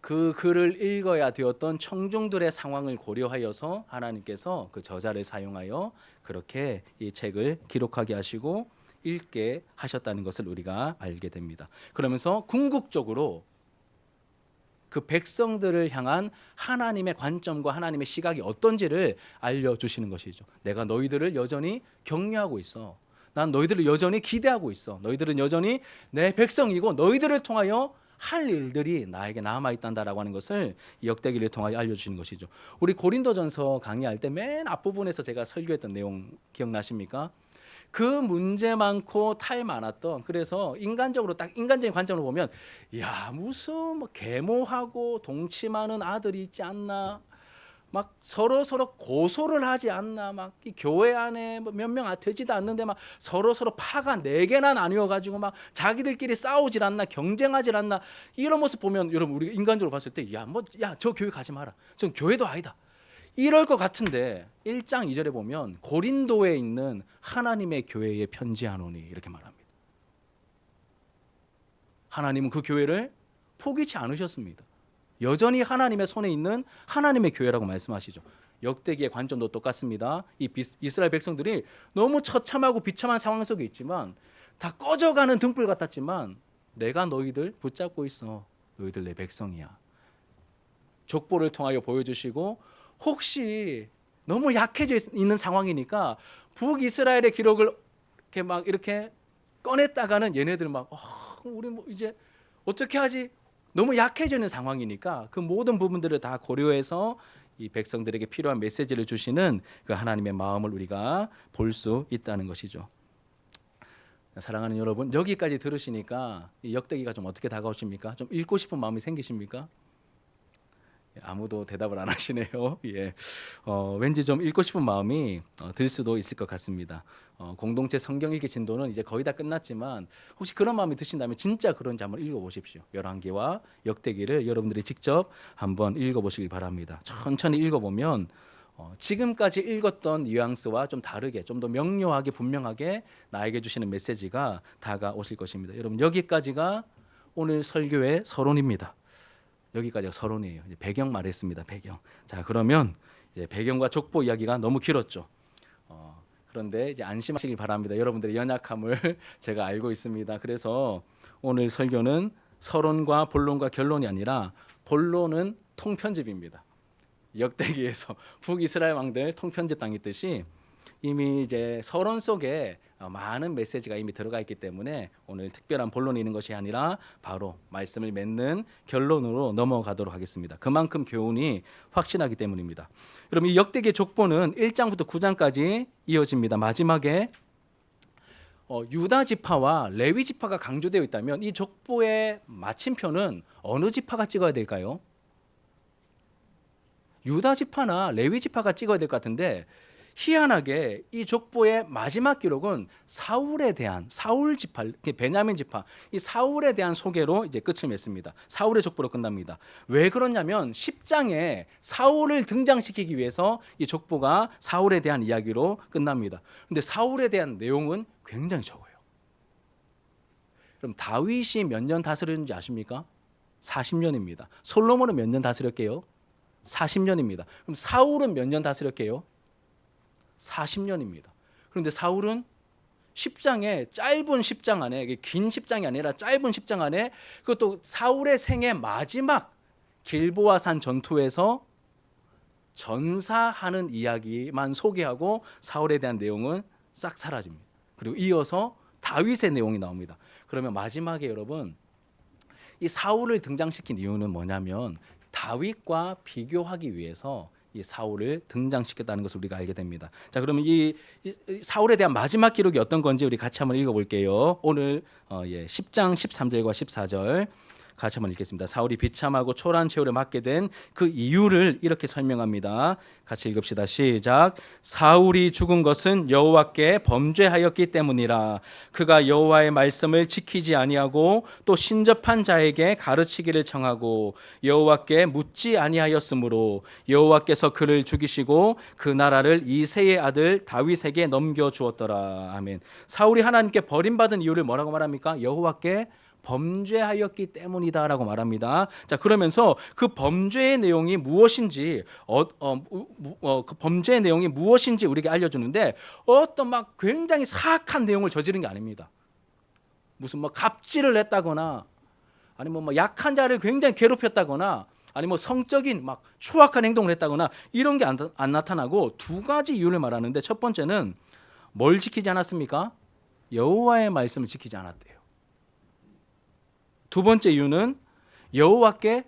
A: 그 글을 읽어야 되었던 청중들의 상황을 고려하여서 하나님께서 그 저자를 사용하여 그렇게 이 책을 기록하게 하시고 읽게 하셨다는 것을 우리가 알게 됩니다. 그러면서 궁극적으로 그 백성들을 향한 하나님의 관점과 하나님의 시각이 어떤지를 알려주시는 것이죠. 내가 너희들을 여전히 격려하고 있어. 난 너희들을 여전히 기대하고 있어. 너희들은 여전히 내 백성이고 너희들을 통하여 할 일들이 나에게 남아있단다라고 하는 것을 역대기를 통하여 알려주시는 것이죠. 우리 고린도전서 강의할 때 맨 앞부분에서 제가 설교했던 내용 기억나십니까? 그 문제 많고 탈 많았던, 그래서 인간적인 관점으로 보면 야 무슨 계모하고 동침하는 아들이 있지 않나, 막 서로 고소를 하지 않나, 막 이 교회 안에 몇 명 되지도 않는데 막 서로 파가 4개나 나뉘어 가지고 막 자기들끼리 싸우질 않나, 경쟁하질 않나, 이런 모습 보면 여러분 우리 인간적으로 봤을 때 저 교회 가지 마라, 전 교회도 아니다, 이럴 것 같은데 1장 2절에 보면 고린도에 있는 하나님의 교회에 편지하노니 이렇게 말합니다. 하나님은 그 교회를 포기치 않으셨습니다. 여전히 하나님의 손에 있는 하나님의 교회라고 말씀하시죠. 역대기의 관점도 똑같습니다. 이 이스라엘 백성들이 너무 처참하고 비참한 상황 속에 있지만 다 꺼져가는 등불 같았지만 내가 너희들 붙잡고 있어. 너희들 내 백성이야. 족보를 통하여 보여주시고 혹시 너무 약해져 있는 상황이니까 북이스라엘의 기록을 이렇게 꺼냈다가는 얘네들 우리 이제 어떻게 하지? 너무 약해져 있는 상황이니까 그 모든 부분들을 다 고려해서 이 백성들에게 필요한 메시지를 주시는 그 하나님의 마음을 우리가 볼 수 있다는 것이죠. 사랑하는 여러분, 여기까지 들으시니까 이 역대기가 좀 어떻게 다가오십니까? 좀 읽고 싶은 마음이 생기십니까? 아무도 대답을 안 하시네요. 예, 왠지 좀 읽고 싶은 마음이 들 수도 있을 것 같습니다. 공동체 성경 읽기 진도는 이제 거의 다 끝났지만 혹시 그런 마음이 드신다면 진짜 그런지 한번 읽어보십시오. 열왕기와 역대기를 여러분들이 직접 한번 읽어보시기 바랍니다. 천천히 읽어보면 지금까지 읽었던 뉘앙스와 좀 다르게 좀 더 명료하게 분명하게 나에게 주시는 메시지가 다가오실 것입니다. 여러분, 여기까지가 오늘 설교의 서론입니다. 여기까지가 서론이에요. 이제 배경 말했습니다. 배경. 자, 그러면 이제 배경과 족보 이야기가 너무 길었죠. 그런데 이제 안심하시길 바랍니다. 여러분들의 연약함을 제가 알고 있습니다. 그래서 오늘 설교는 서론과 본론과 결론이 아니라 본론은 통편집입니다. 역대기에서 북이스라엘 왕들 통편집 당했듯이 이미 이제 서론 속에 많은 메시지가 이미 들어가 있기 때문에 오늘 특별한 본론이 있는 것이 아니라 바로 말씀을 맺는 결론으로 넘어가도록 하겠습니다. 그만큼 교훈이 확실하기 때문입니다. 여러분, 이 역대기의 족보는 1장부터 9장까지 이어집니다. 마지막에 유다 지파와 레위 지파가 강조되어 있다면 이 족보의 마침표는 어느 지파가 찍어야 될까요? 유다 지파나 레위 지파가 찍어야 될 것 같은데 희한하게 이 족보의 마지막 기록은 사울 지파, 베냐민 지파, 이 사울에 대한 소개로 이제 끝을 맺습니다. 사울의 족보로 끝납니다. 왜 그러냐면 10장에 사울을 등장시키기 위해서 이 족보가 사울에 대한 이야기로 끝납니다. 그런데 사울에 대한 내용은 굉장히 적어요. 그럼 다윗이 몇 년 다스렸는지 아십니까? 40년입니다. 솔로몬은 몇 년 다스렸게요? 40년입니다. 그럼 사울은 몇 년 다스렸게요? 40년입니다. 그런데 사울은 10장에 짧은 10장 안에, 긴 10장이 아니라 짧은 10장 안에 그것도 사울의 생애 마지막 길보아산 전투에서 전사하는 이야기만 소개하고 사울에 대한 내용은 싹 사라집니다. 그리고 이어서 다윗의 내용이 나옵니다. 그러면 마지막에 여러분, 이 사울을 등장시킨 이유는 뭐냐면 다윗과 비교하기 위해서 이 사울을 등장시켰다는 것을 우리가 알게 됩니다. 자, 그러면 이 사울에 대한 마지막 기록이 어떤 건지 우리 같이 한번 읽어볼게요. 오늘 10장 13절과 14절 같이 한번 읽겠습니다. 사울이 비참하고 초라한 최후를 맞게 된 그 이유를 이렇게 설명합니다. 같이 읽읍시다. 시작. 사울이 죽은 것은 여호와께 범죄하였기 때문이라. 그가 여호와의 말씀을 지키지 아니하고 또 신접한 자에게 가르치기를 청하고 여호와께 묻지 아니하였으므로 여호와께서 그를 죽이시고 그 나라를 이새의 아들 다윗에게 넘겨 주었더라. 아멘. 사울이 하나님께 버림받은 이유를 뭐라고 말합니까? 여호와께 범죄하였기 때문이다라고 말합니다. 자, 그러면서 그 범죄의 내용이 무엇인지 그 범죄의 내용이 무엇인지 우리에게 알려주는데 어떤 막 굉장히 사악한 내용을 저지른 게 아닙니다. 무슨 갑질을 했다거나 아니면 약한 자를 굉장히 괴롭혔다거나 아니면 성적인 막 추악한 행동을 했다거나 이런 게 안 나타나고 두 가지 이유를 말하는데 첫 번째는 뭘 지키지 않았습니까? 여호와의 말씀을 지키지 않았대요. 두 번째 이유는 여호와께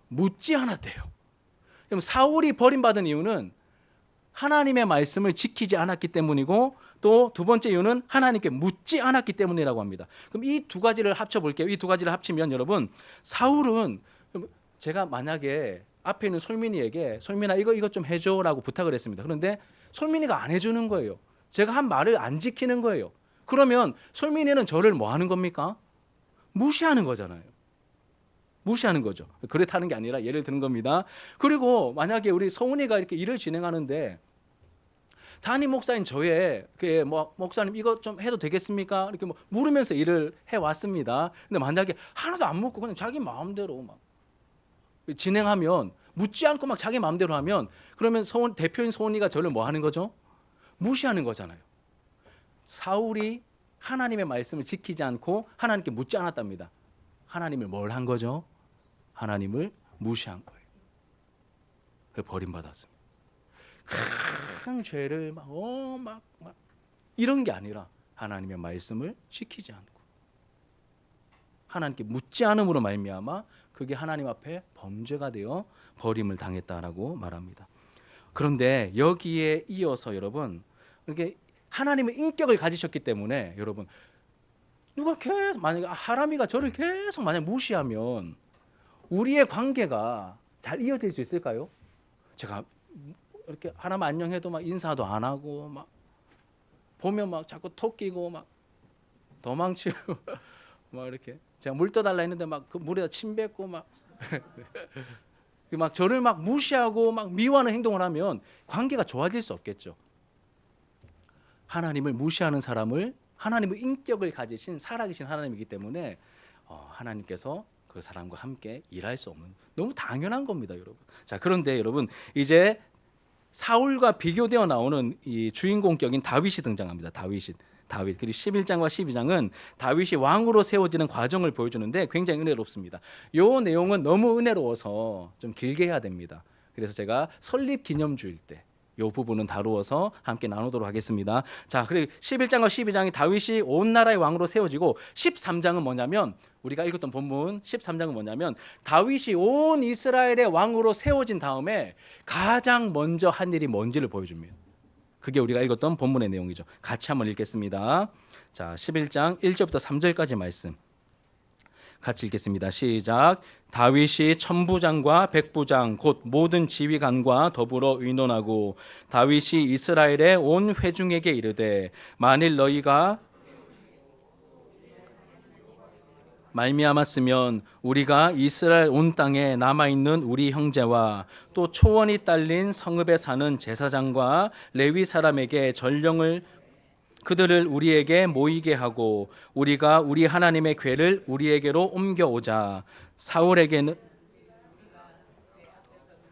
A: 묻지 않았대요. 그럼 사울이 버림받은 이유는 하나님의 말씀을 지키지 않았기 때문이고 또 두 번째 이유는 하나님께 묻지 않았기 때문이라고 합니다. 그럼 이 두 가지를 합쳐볼게요. 이 두 가지를 합치면 여러분, 사울은 제가 만약에 앞에 있는 솔민이에게 솔민아 이거 좀 해줘라고 부탁을 했습니다. 그런데 솔민이가 안 해주는 거예요. 제가 한 말을 안 지키는 거예요. 그러면 솔민이는 저를 뭐 하는 겁니까? 무시하는 거잖아요. 무시하는 거죠. 그렇다는 게 아니라 예를 드는 겁니다. 그리고 만약에 우리 성훈이가 이렇게 일을 진행하는데 담임 목사인 저의 뭐 목사님 이거 좀 해도 되겠습니까? 이렇게 뭐 물으면서 일을 해 왔습니다. 근데 만약에 하나도 안 묻고 그냥 자기 마음대로 막 진행하면, 묻지 않고 막 자기 마음대로 하면, 그러면 대표인 소은이가 저를 뭐 하는 거죠? 무시하는 거잖아요. 사울이 하나님의 말씀을 지키지 않고 하나님께 묻지 않았답니다. 하나님을 뭘 한 거죠? 하나님을 무시한 거예요. 그래서 버림받았습니다. 큰 죄를 막 이런 게 아니라 하나님의 말씀을 지키지 않고 하나님께 묻지 않음으로 말미암아 그게 하나님 앞에 범죄가 되어 버림을 당했다라고 말합니다. 그런데 여기에 이어서 여러분, 이렇게 하나님의 인격을 가지셨기 때문에 여러분, 누가 계속 만약에 하람이가 저를 계속 만약 무시하면 우리의 관계가 잘 이어질 수 있을까요? 제가 이렇게 하나만 안녕해도 막 인사도 안 하고 막 보면 막 자꾸 톡 끼고 막 도망치고 막 이렇게 제가 물 떠달라 했는데 막 그 물에다 침 뱉고 막 막 저를 막 무시하고 막 미워하는 행동을 하면 관계가 좋아질 수 없겠죠. 하나님을 무시하는 사람을, 하나님의 인격을 가지신 살아계신 하나님이기 때문에 하나님께서 그 사람과 함께 일할 수 없는, 너무 당연한 겁니다, 여러분. 자, 그런데 여러분, 이제 사울과 비교되어 나오는 이 주인공격인 다윗이 등장합니다. 다윗. 그리고 11장과 12장은 다윗이 왕으로 세워지는 과정을 보여주는데 굉장히 은혜롭습니다. 이 내용은 너무 은혜로워서 좀 길게 해야 됩니다. 그래서 제가 설립 기념주일 때 이 부분은 다루어서 함께 나누도록 하겠습니다. 자, 그리고 11장과 12장이 다윗이 온 나라의 왕으로 세워지고, 13장은 뭐냐면, 우리가 읽었던 본문 13장은 뭐냐면, 다윗이 온 이스라엘의 왕으로 세워진 다음에 가장 먼저 한 일이 뭔지를 보여줍니다. 그게 우리가 읽었던 본문의 내용이죠. 같이 한번 읽겠습니다. 자, 11장 1절부터 3절까지 말씀 같이 읽겠습니다. 시작. 다윗이 천부장과 백부장 곧 모든 지휘관과 더불어 의논하고 다윗이 이스라엘의 온 회중에게 이르되, 만일 너희가 말미암았으면 우리가 이스라엘 온 땅에 남아있는 우리 형제와 또 초원이 딸린 성읍에 사는 제사장과 레위 사람에게 전령을 그들을 우리에게 모이게 하고 우리가 우리 하나님의 궤를 우리에게로 옮겨오자. 사울에게는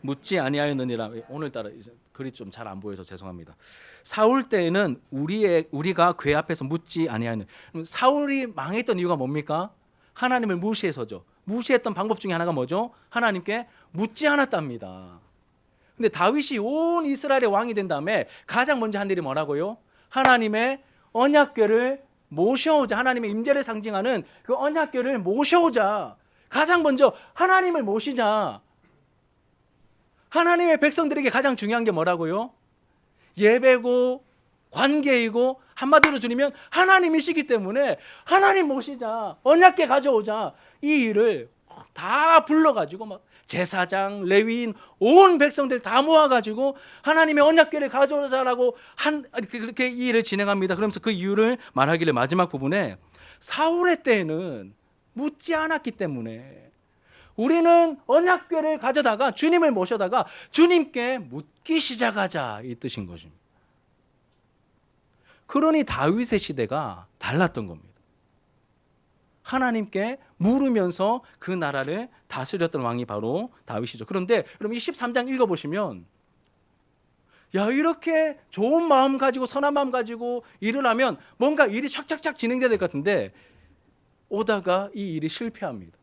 A: 묻지 아니하였느니라. 오늘따라 글이 좀 잘 안 보여서 죄송합니다. 사울 때에는 우리가 궤 앞에서 묻지 아니하였느. 사울이 망했던 이유가 뭡니까? 하나님을 무시해서죠. 무시했던 방법 중에 하나가 뭐죠? 하나님께 묻지 않았답니다. 근데 다윗이 온 이스라엘의 왕이 된 다음에 가장 먼저 한 일이 뭐라고요? 하나님의 언약궤를 모셔오자. 하나님의 임재를 상징하는 그 언약궤를 모셔오자. 가장 먼저 하나님을 모시자. 하나님의 백성들에게 가장 중요한 게 뭐라고요? 예배고 관계이고, 한마디로 주님은 하나님이시기 때문에 하나님 모시자, 언약궤 가져오자. 이 일을 다 불러가지고 막 제사장, 레위인, 온 백성들 다 모아가지고 하나님의 언약궤를 가져오자라고 그렇게 이 일을 진행합니다. 그러면서 그 이유를 말하기를 마지막 부분에, 사울의 때에는 묻지 않았기 때문에 우리는 언약궤를 가져다가 주님을 모셔다가 주님께 묻기 시작하자, 이 뜻인 것입니다. 그러니 다윗의 시대가 달랐던 겁니다. 하나님께 물으면서 그 나라를 다스렸던 왕이 바로 다윗이죠. 그런데 여러분, 23장 읽어보시면, 야, 이렇게 좋은 마음 가지고 선한 마음 가지고 일을 하면 뭔가 일이 착착착 진행돼야 될 것 같은데 오다가 이 일이 실패합니다.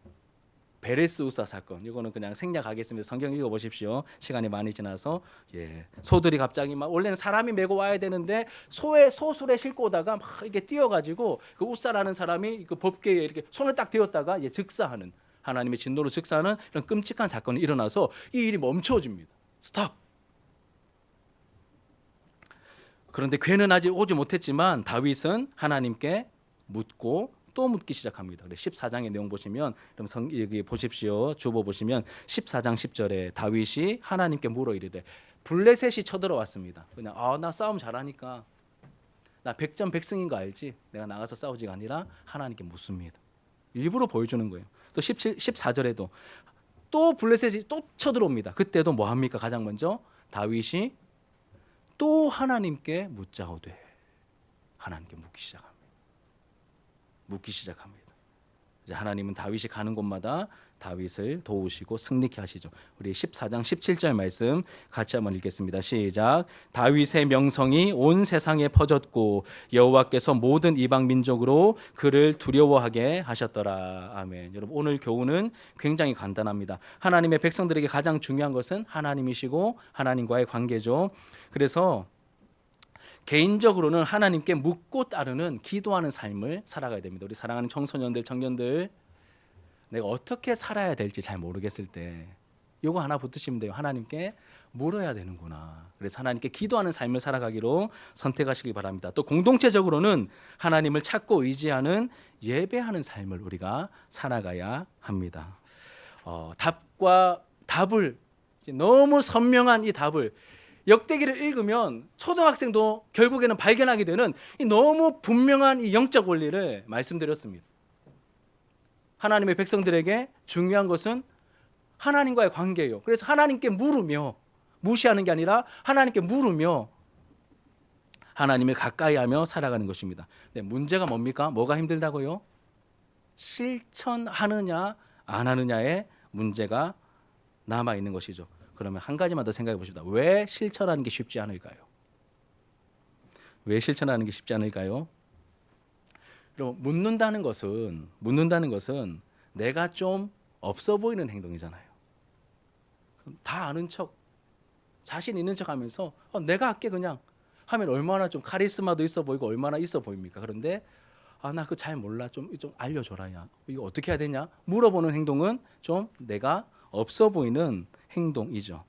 A: 베레스 우사 사건, 이거는 그냥 생략하겠습니다. 성경 읽어보십시오. 시간이 많이 지나서. 소들이 갑자기 막, 원래는 사람이 메고 와야 되는데 소술에 싣고 오다가 막 이렇게 뛰어가지고 그 우사라는 사람이 그 법궤에 이렇게 손을 딱 대었다가 즉사하는, 하나님의 진노로 즉사하는 이런 끔찍한 사건이 일어나서 이 일이 멈춰집니다. 스탑. 그런데 궤는 아직 오지 못했지만 다윗은 하나님께 묻고 또 묻기 시작합니다. 14장의 내용 보시면, 여기 보십시오. 주보 보시면 14장 10절에 다윗이 하나님께 물어 이르되, 블레셋이 쳐들어왔습니다. 그냥 나 싸움 잘하니까 나 백전백승인 거 알지? 내가 나가서 싸우지가 아니라 하나님께 묻습니다. 일부러 보여주는 거예요. 또 14절에도 또 블레셋이 또 쳐들어옵니다. 그때도 뭐 합니까? 가장 먼저 다윗이 또 하나님께 묻자오되 하나님께 묻기 시작합니다. 이제 하나님은 다윗이 가는 곳마다 다윗을 도우시고 승리케 하시죠. 우리 14장 17절 말씀 같이 한번 읽겠습니다. 시작. 다윗의 명성이 온 세상에 퍼졌고 여호와께서 모든 이방 민족으로 그를 두려워하게 하셨더라. 아멘. 여러분, 오늘 교훈은 굉장히 간단합니다. 하나님의 백성들에게 가장 중요한 것은 하나님이시고 하나님과의 관계죠. 그래서 개인적으로는 하나님께 묻고 따르는 기도하는 삶을 살아가야 됩니다. 우리 사랑하는 청소년들, 청년들, 내가 어떻게 살아야 될지 잘 모르겠을 때 요거 하나 붙으시면 돼요. 하나님께 물어야 되는구나. 그래서 하나님께 기도하는 삶을 살아가기로 선택하시기 바랍니다. 또 공동체적으로는 하나님을 찾고 의지하는 예배하는 삶을 우리가 살아가야 합니다. 답과 답을, 너무 선명한 이 답을, 역대기를 읽으면 초등학생도 결국에는 발견하게 되는 이 너무 분명한 이 영적 원리를 말씀드렸습니다. 하나님의 백성들에게 중요한 것은 하나님과의 관계예요. 그래서 하나님께 물으며, 무시하는 게 아니라 하나님께 물으며 하나님을 가까이 하며 살아가는 것입니다. 네, 문제가 뭡니까? 뭐가 힘들다고요? 실천하느냐 안 하느냐의 문제가 남아있는 것이죠. 그러면 한 가지만 더 생각해 보십시다. 왜 실천하는 게 쉽지 않을까요? 왜 실천하는 게 쉽지 않을까요? 그럼 묻는다는 것은 내가 좀 없어 보이는 행동이잖아요. 다 아는 척, 자신 있는 척 하면서 내가 할게 그냥 하면 얼마나 좀 카리스마도 있어 보이고 얼마나 있어 보입니까? 그런데 나 그거 잘 몰라, 좀 알려줘라. 야, 이거 어떻게 해야 되냐? 물어보는 행동은 좀 내가 없어 보이는 행동이죠.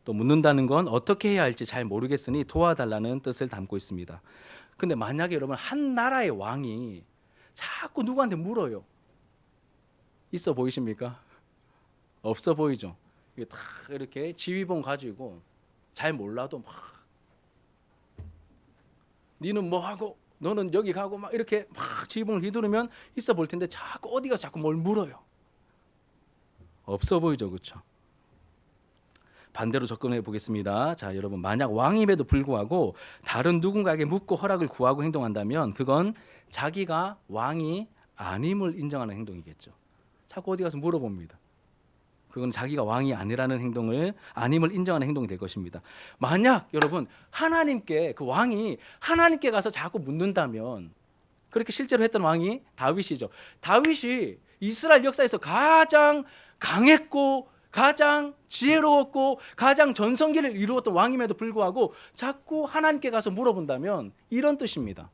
A: 또 묻는다는 건 어떻게 해야 할지 잘 모르겠으니 도와달라는 뜻을 담고 있습니다. 근데 만약에 여러분 한 나라의 왕이 자꾸 누구한테 물어요. 있어 보이십니까? 없어 보이죠. 이게 다 이렇게 지휘봉 가지고 잘 몰라도 막 니는 뭐 하고 너는 여기 가고 막 이렇게 막 지휘봉을 휘두르면 있어 보일 텐데 자꾸 어디 가서 자꾸 뭘 물어요. 없어 보이죠, 그렇죠? 반대로 접근해 보겠습니다. 자, 여러분, 만약 왕임에도 불구하고 다른 누군가에게 묻고 허락을 구하고 행동한다면 그건 자기가 왕이 아님을 인정하는 행동이겠죠. 자꾸 어디 가서 물어봅니다. 그건 자기가 왕이 아니라는 행동을, 아님을 인정하는 행동이 될 것입니다. 만약 여러분 하나님께, 그 왕이 하나님께 가서 자꾸 묻는다면, 그렇게 실제로 했던 왕이 다윗이죠. 다윗이 이스라엘 역사에서 가장 강했고 가장 지혜로웠고 가장 전성기를 이루었던 왕임에도 불구하고 자꾸 하나님께 가서 물어본다면 이런 뜻입니다.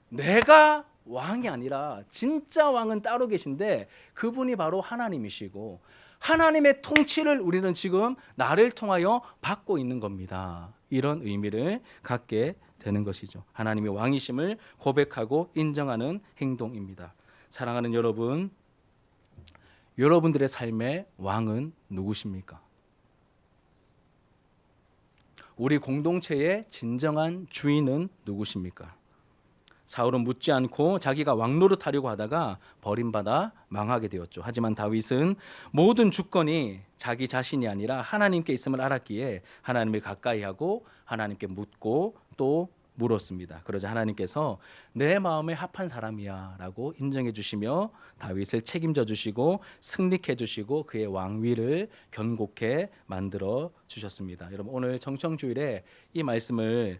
A: 내가 왕이 아니라 진짜 왕은 따로 계신데 그분이 바로 하나님이시고 하나님의 통치를 우리는 지금 나를 통하여 받고 있는 겁니다. 이런 의미를 갖게 되는 것이죠. 하나님의 왕이심을 고백하고 인정하는 행동입니다. 사랑하는 여러분, 여러분들의 삶의 왕은 누구십니까? 우리 공동체의 진정한 주인은 누구십니까? 사울은 묻지 않고 자기가 왕노릇하려고 하다가 버림받아 망하게 되었죠. 하지만 다윗은 모든 주권이 자기 자신이 아니라 하나님께 있음을 알았기에 하나님을 가까이 하고 하나님께 묻고 또 물었습니다. 그러자 하나님께서 내 마음에 합한 사람이야 라고 인정해 주시며 다윗을 책임져 주시고 승리케 주시고 그의 왕위를 견고케 만들어 주셨습니다. 여러분, 오늘 정청주일에 이 말씀을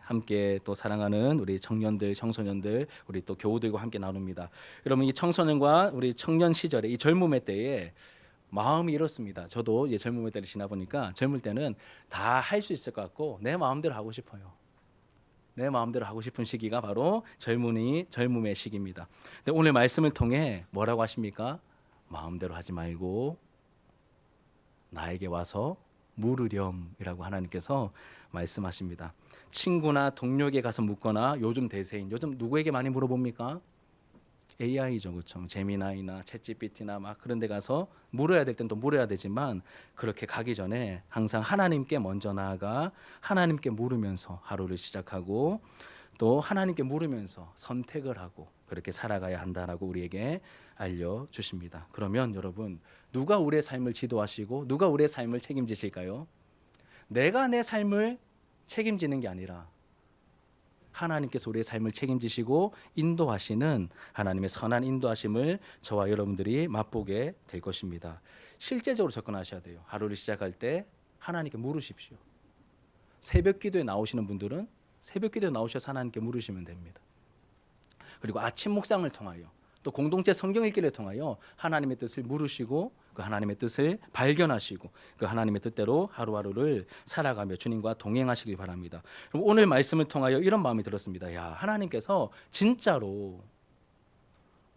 A: 함께 또 사랑하는 우리 청년들, 청소년들, 우리 또 교우들과 함께 나눕니다. 여러분, 이 청소년과 우리 청년 시절에 이 젊음의 때에 마음이 이렇습니다. 저도 이제 젊음의 때를 지나보니까 젊을 때는 다 할 수 있을 것 같고 내 마음대로 하고 싶어요. 내 마음대로 하고 싶은 시기가 바로 젊음의 시기입니다. 근데 오늘 말씀을 통해 뭐라고 하십니까? 마음대로 하지 말고 나에게 와서 물으렴이라고 하나님께서 말씀하십니다. 친구나 동료에게 가서 묻거나 요즘 대세인, 요즘 누구에게 많이 물어봅니까? AI죠, 그렇죠? 제미나이나 챗GPT나 막 그런 데 가서 물어야 될 땐 또 물어야 되지만 그렇게 가기 전에 항상 하나님께 먼저 나아가 하나님께 물으면서 하루를 시작하고 또 하나님께 물으면서 선택을 하고 그렇게 살아가야 한다라고 우리에게 알려주십니다. 그러면 여러분, 누가 우리의 삶을 지도하시고 누가 우리의 삶을 책임지실까요? 내가 내 삶을 책임지는 게 아니라 하나님께서 우리의 삶을 책임지시고 인도하시는 하나님의 선한 인도하심을 저와 여러분들이 맛보게 될 것입니다. 실제적으로 접근하셔야 돼요. 하루를 시작할 때 하나님께 물으십시오. 새벽 기도에 나오시는 분들은 새벽 기도에 나오셔서 하나님께 물으시면 됩니다. 그리고 아침 묵상을 통하여 또 공동체 성경 읽기를 통하여 하나님의 뜻을 물으시고 그 하나님의 뜻을 발견하시고 그 하나님의 뜻대로 하루하루를 살아가며 주님과 동행하시길 바랍니다. 그럼 오늘 말씀을 통하여 이런 마음이 들었습니다. 야, 하나님께서 진짜로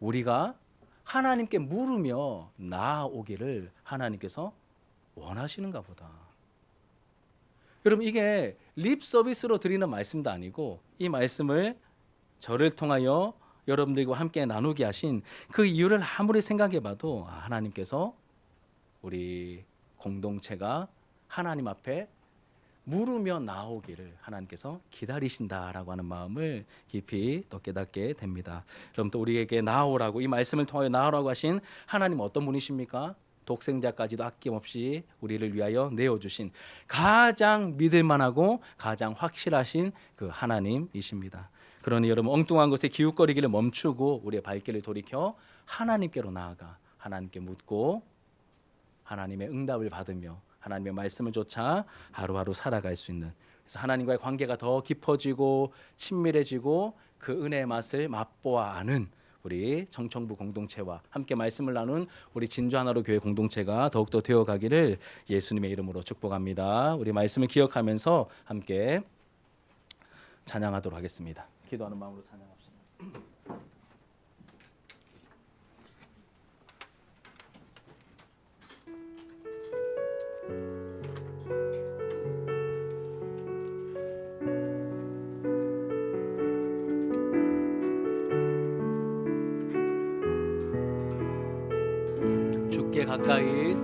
A: 우리가 하나님께 물으며 나아오기를 하나님께서 원하시는가 보다. 여러분, 이게 립 서비스로 드리는 말씀도 아니고 이 말씀을 저를 통하여 여러분들과 함께 나누게 하신 그 이유를 아무리 생각해 봐도 하나님께서 우리 공동체가 하나님 앞에 물으며 나오기를 하나님께서 기다리신다라고 하는 마음을 깊이 또 깨닫게 됩니다. 그럼 또 우리에게 나오라고 이 말씀을 통하여 나오라고 하신 하나님 어떤 분이십니까? 독생자까지도 아낌없이 우리를 위하여 내어주신 가장 믿을만하고 가장 확실하신 그 하나님이십니다. 그러니 여러분, 엉뚱한 것에 기웃거리기를 멈추고 우리의 발길을 돌이켜 하나님께로 나아가 하나님께 묻고 하나님의 응답을 받으며 하나님의 말씀을 쫓아 하루하루 살아갈 수 있는, 그래서 하나님과의 관계가 더 깊어지고 친밀해지고 그 은혜의 맛을 맛보아 아는 우리 청청부 공동체와 함께 말씀을 나눈 우리 진주 하나로 교회 공동체가 더욱더 되어가기를 예수님의 이름으로 축복합니다. 우리 말씀을 기억하면서 함께 찬양하도록 하겠습니다. 기도하는 마음으로 찬양합시다. 주께 가까이,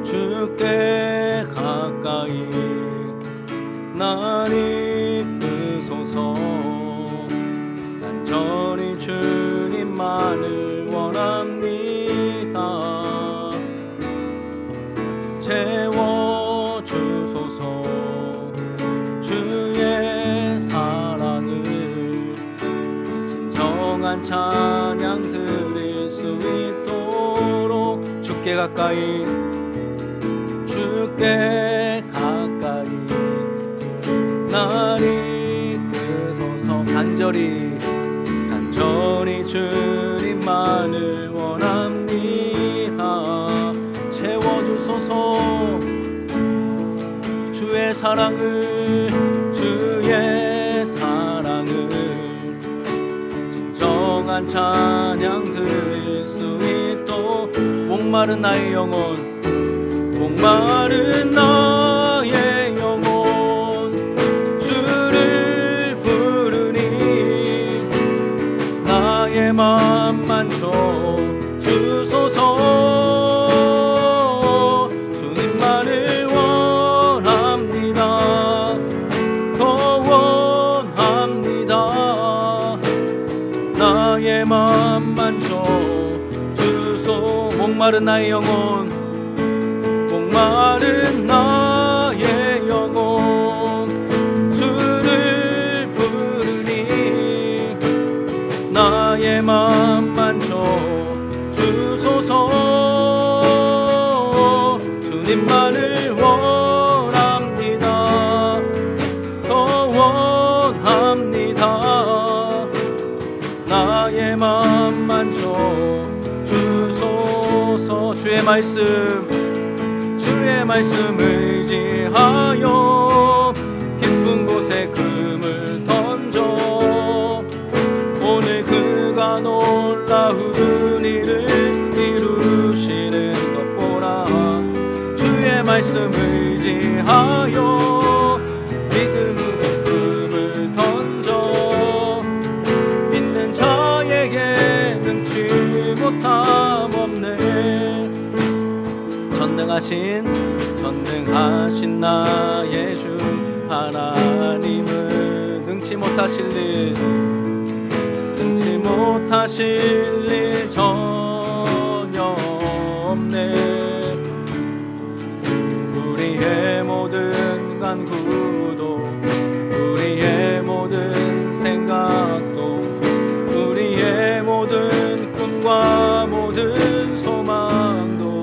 A: 주께 가까이 날 이끄소서. 간절히 주님만을 원합니다. 채워주소서. 주의 사랑을 진정한 찬양 드릴 수 있도록 주께 가까이, 주께 가까이 날 이끄소서. 간절히 주님만을 원합니다. 채워주소서. 주의 사랑을 진정한 찬양 드릴 수 있도록. 목마른 나의 영혼, 목마른 나의 영혼 주를 부르니 나의 맘만 주소서. 주님만을 원합니다. 더 원합니다. 나의 맘만 주소. 목마른 나의 영혼, 목마른 나의 영혼 주를 부르니 나의 맘만 주소서. 주님만을 원합니다. 더 원합니다. 나의 맘만 주소서. 주의 말씀 의지하여 깊은 곳에 금을 던져 오늘 그가 놀라운 일을 이루시는 것 보라. 주의 말씀 의지하여 믿음으로 금을 던져 믿는 자에게 능치 못함 없네. 전능하신 나의 주 하나님은 능치 못하실 일 전혀 없네. 우리의 모든 간구도 우리의 모든 생각도 우리의 모든 꿈과 모든 소망도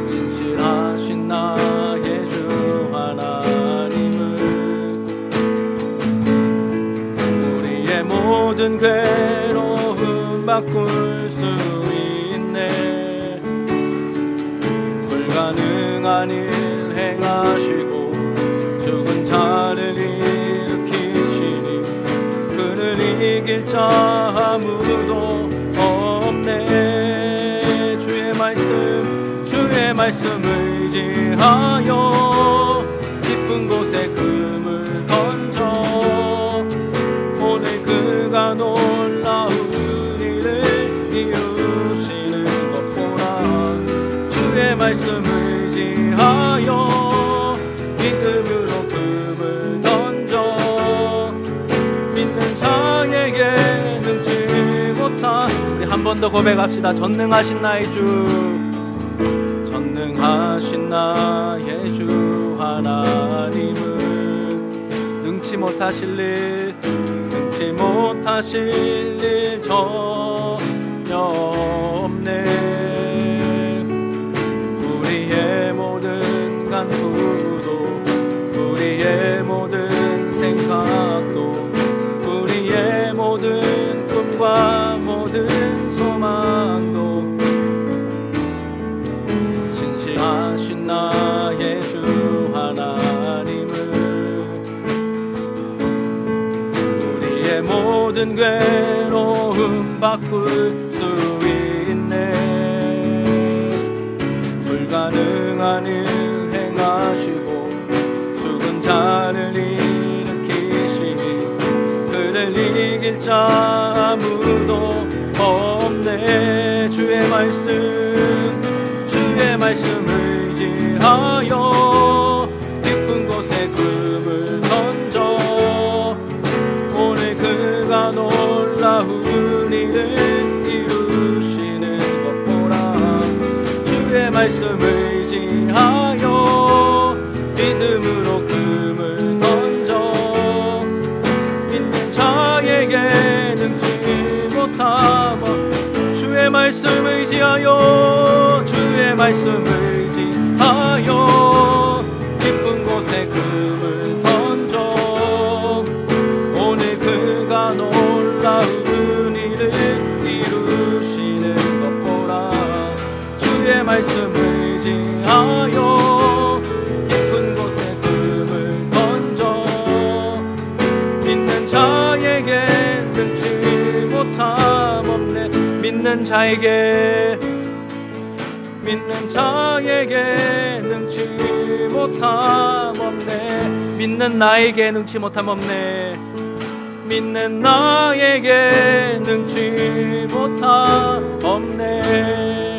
A: 진실하신 나의 주 하나님을 우리의 모든 괴로움 바꿀 수 있네. 불가능한 일 행하시고 죽은 자를 일으키시니 그를 이길 자 아무도 없네. 주의 말씀 의지하여 깊은 곳에 금을 던져 오늘 그가 놀라운 일을 이루시는 것 보라. 주의 말씀 의지하여 믿음으로 금을 던져 믿는 자에게 능치 못한 우리 한 번 더 고백합시다. 전능하신 나의 주 전능하신 나의 주 하나님은 능치 못하실 일 전혀 없네. 우리의 모든 간구도 우리의 모든 생각도 우리의 모든 꿈과 모든 소망도 진실하신 나의 주 하나님을 우리의 모든 괴로움 바꿀 수 있네. 불가능한 일 행하시고 죽은 자를 일으키시니 그를 이길 자 아무도 없네. 주의 말씀 의지하여 깊은 곳에 금을 던져 오늘 그가 놀라운 일을 이루시는 것 보라. 주의 말씀 의지하여 믿음으로 금을 던져 믿는 자에게 능치 못함. 주의 말씀 의지하여 주의 말씀 의지하여 깊은 곳에 금을 던져 오늘 그가 놀라운 일을 이루시는 것 보라. 주의 말씀 의지하여 깊은 곳에 금을 던져 믿는 자에게 능치 못함 없네. 믿는 자에게 능치 못함 없네. 믿는 나에게 능치 못함 없네. 믿는 나에게 능치 못함 없네.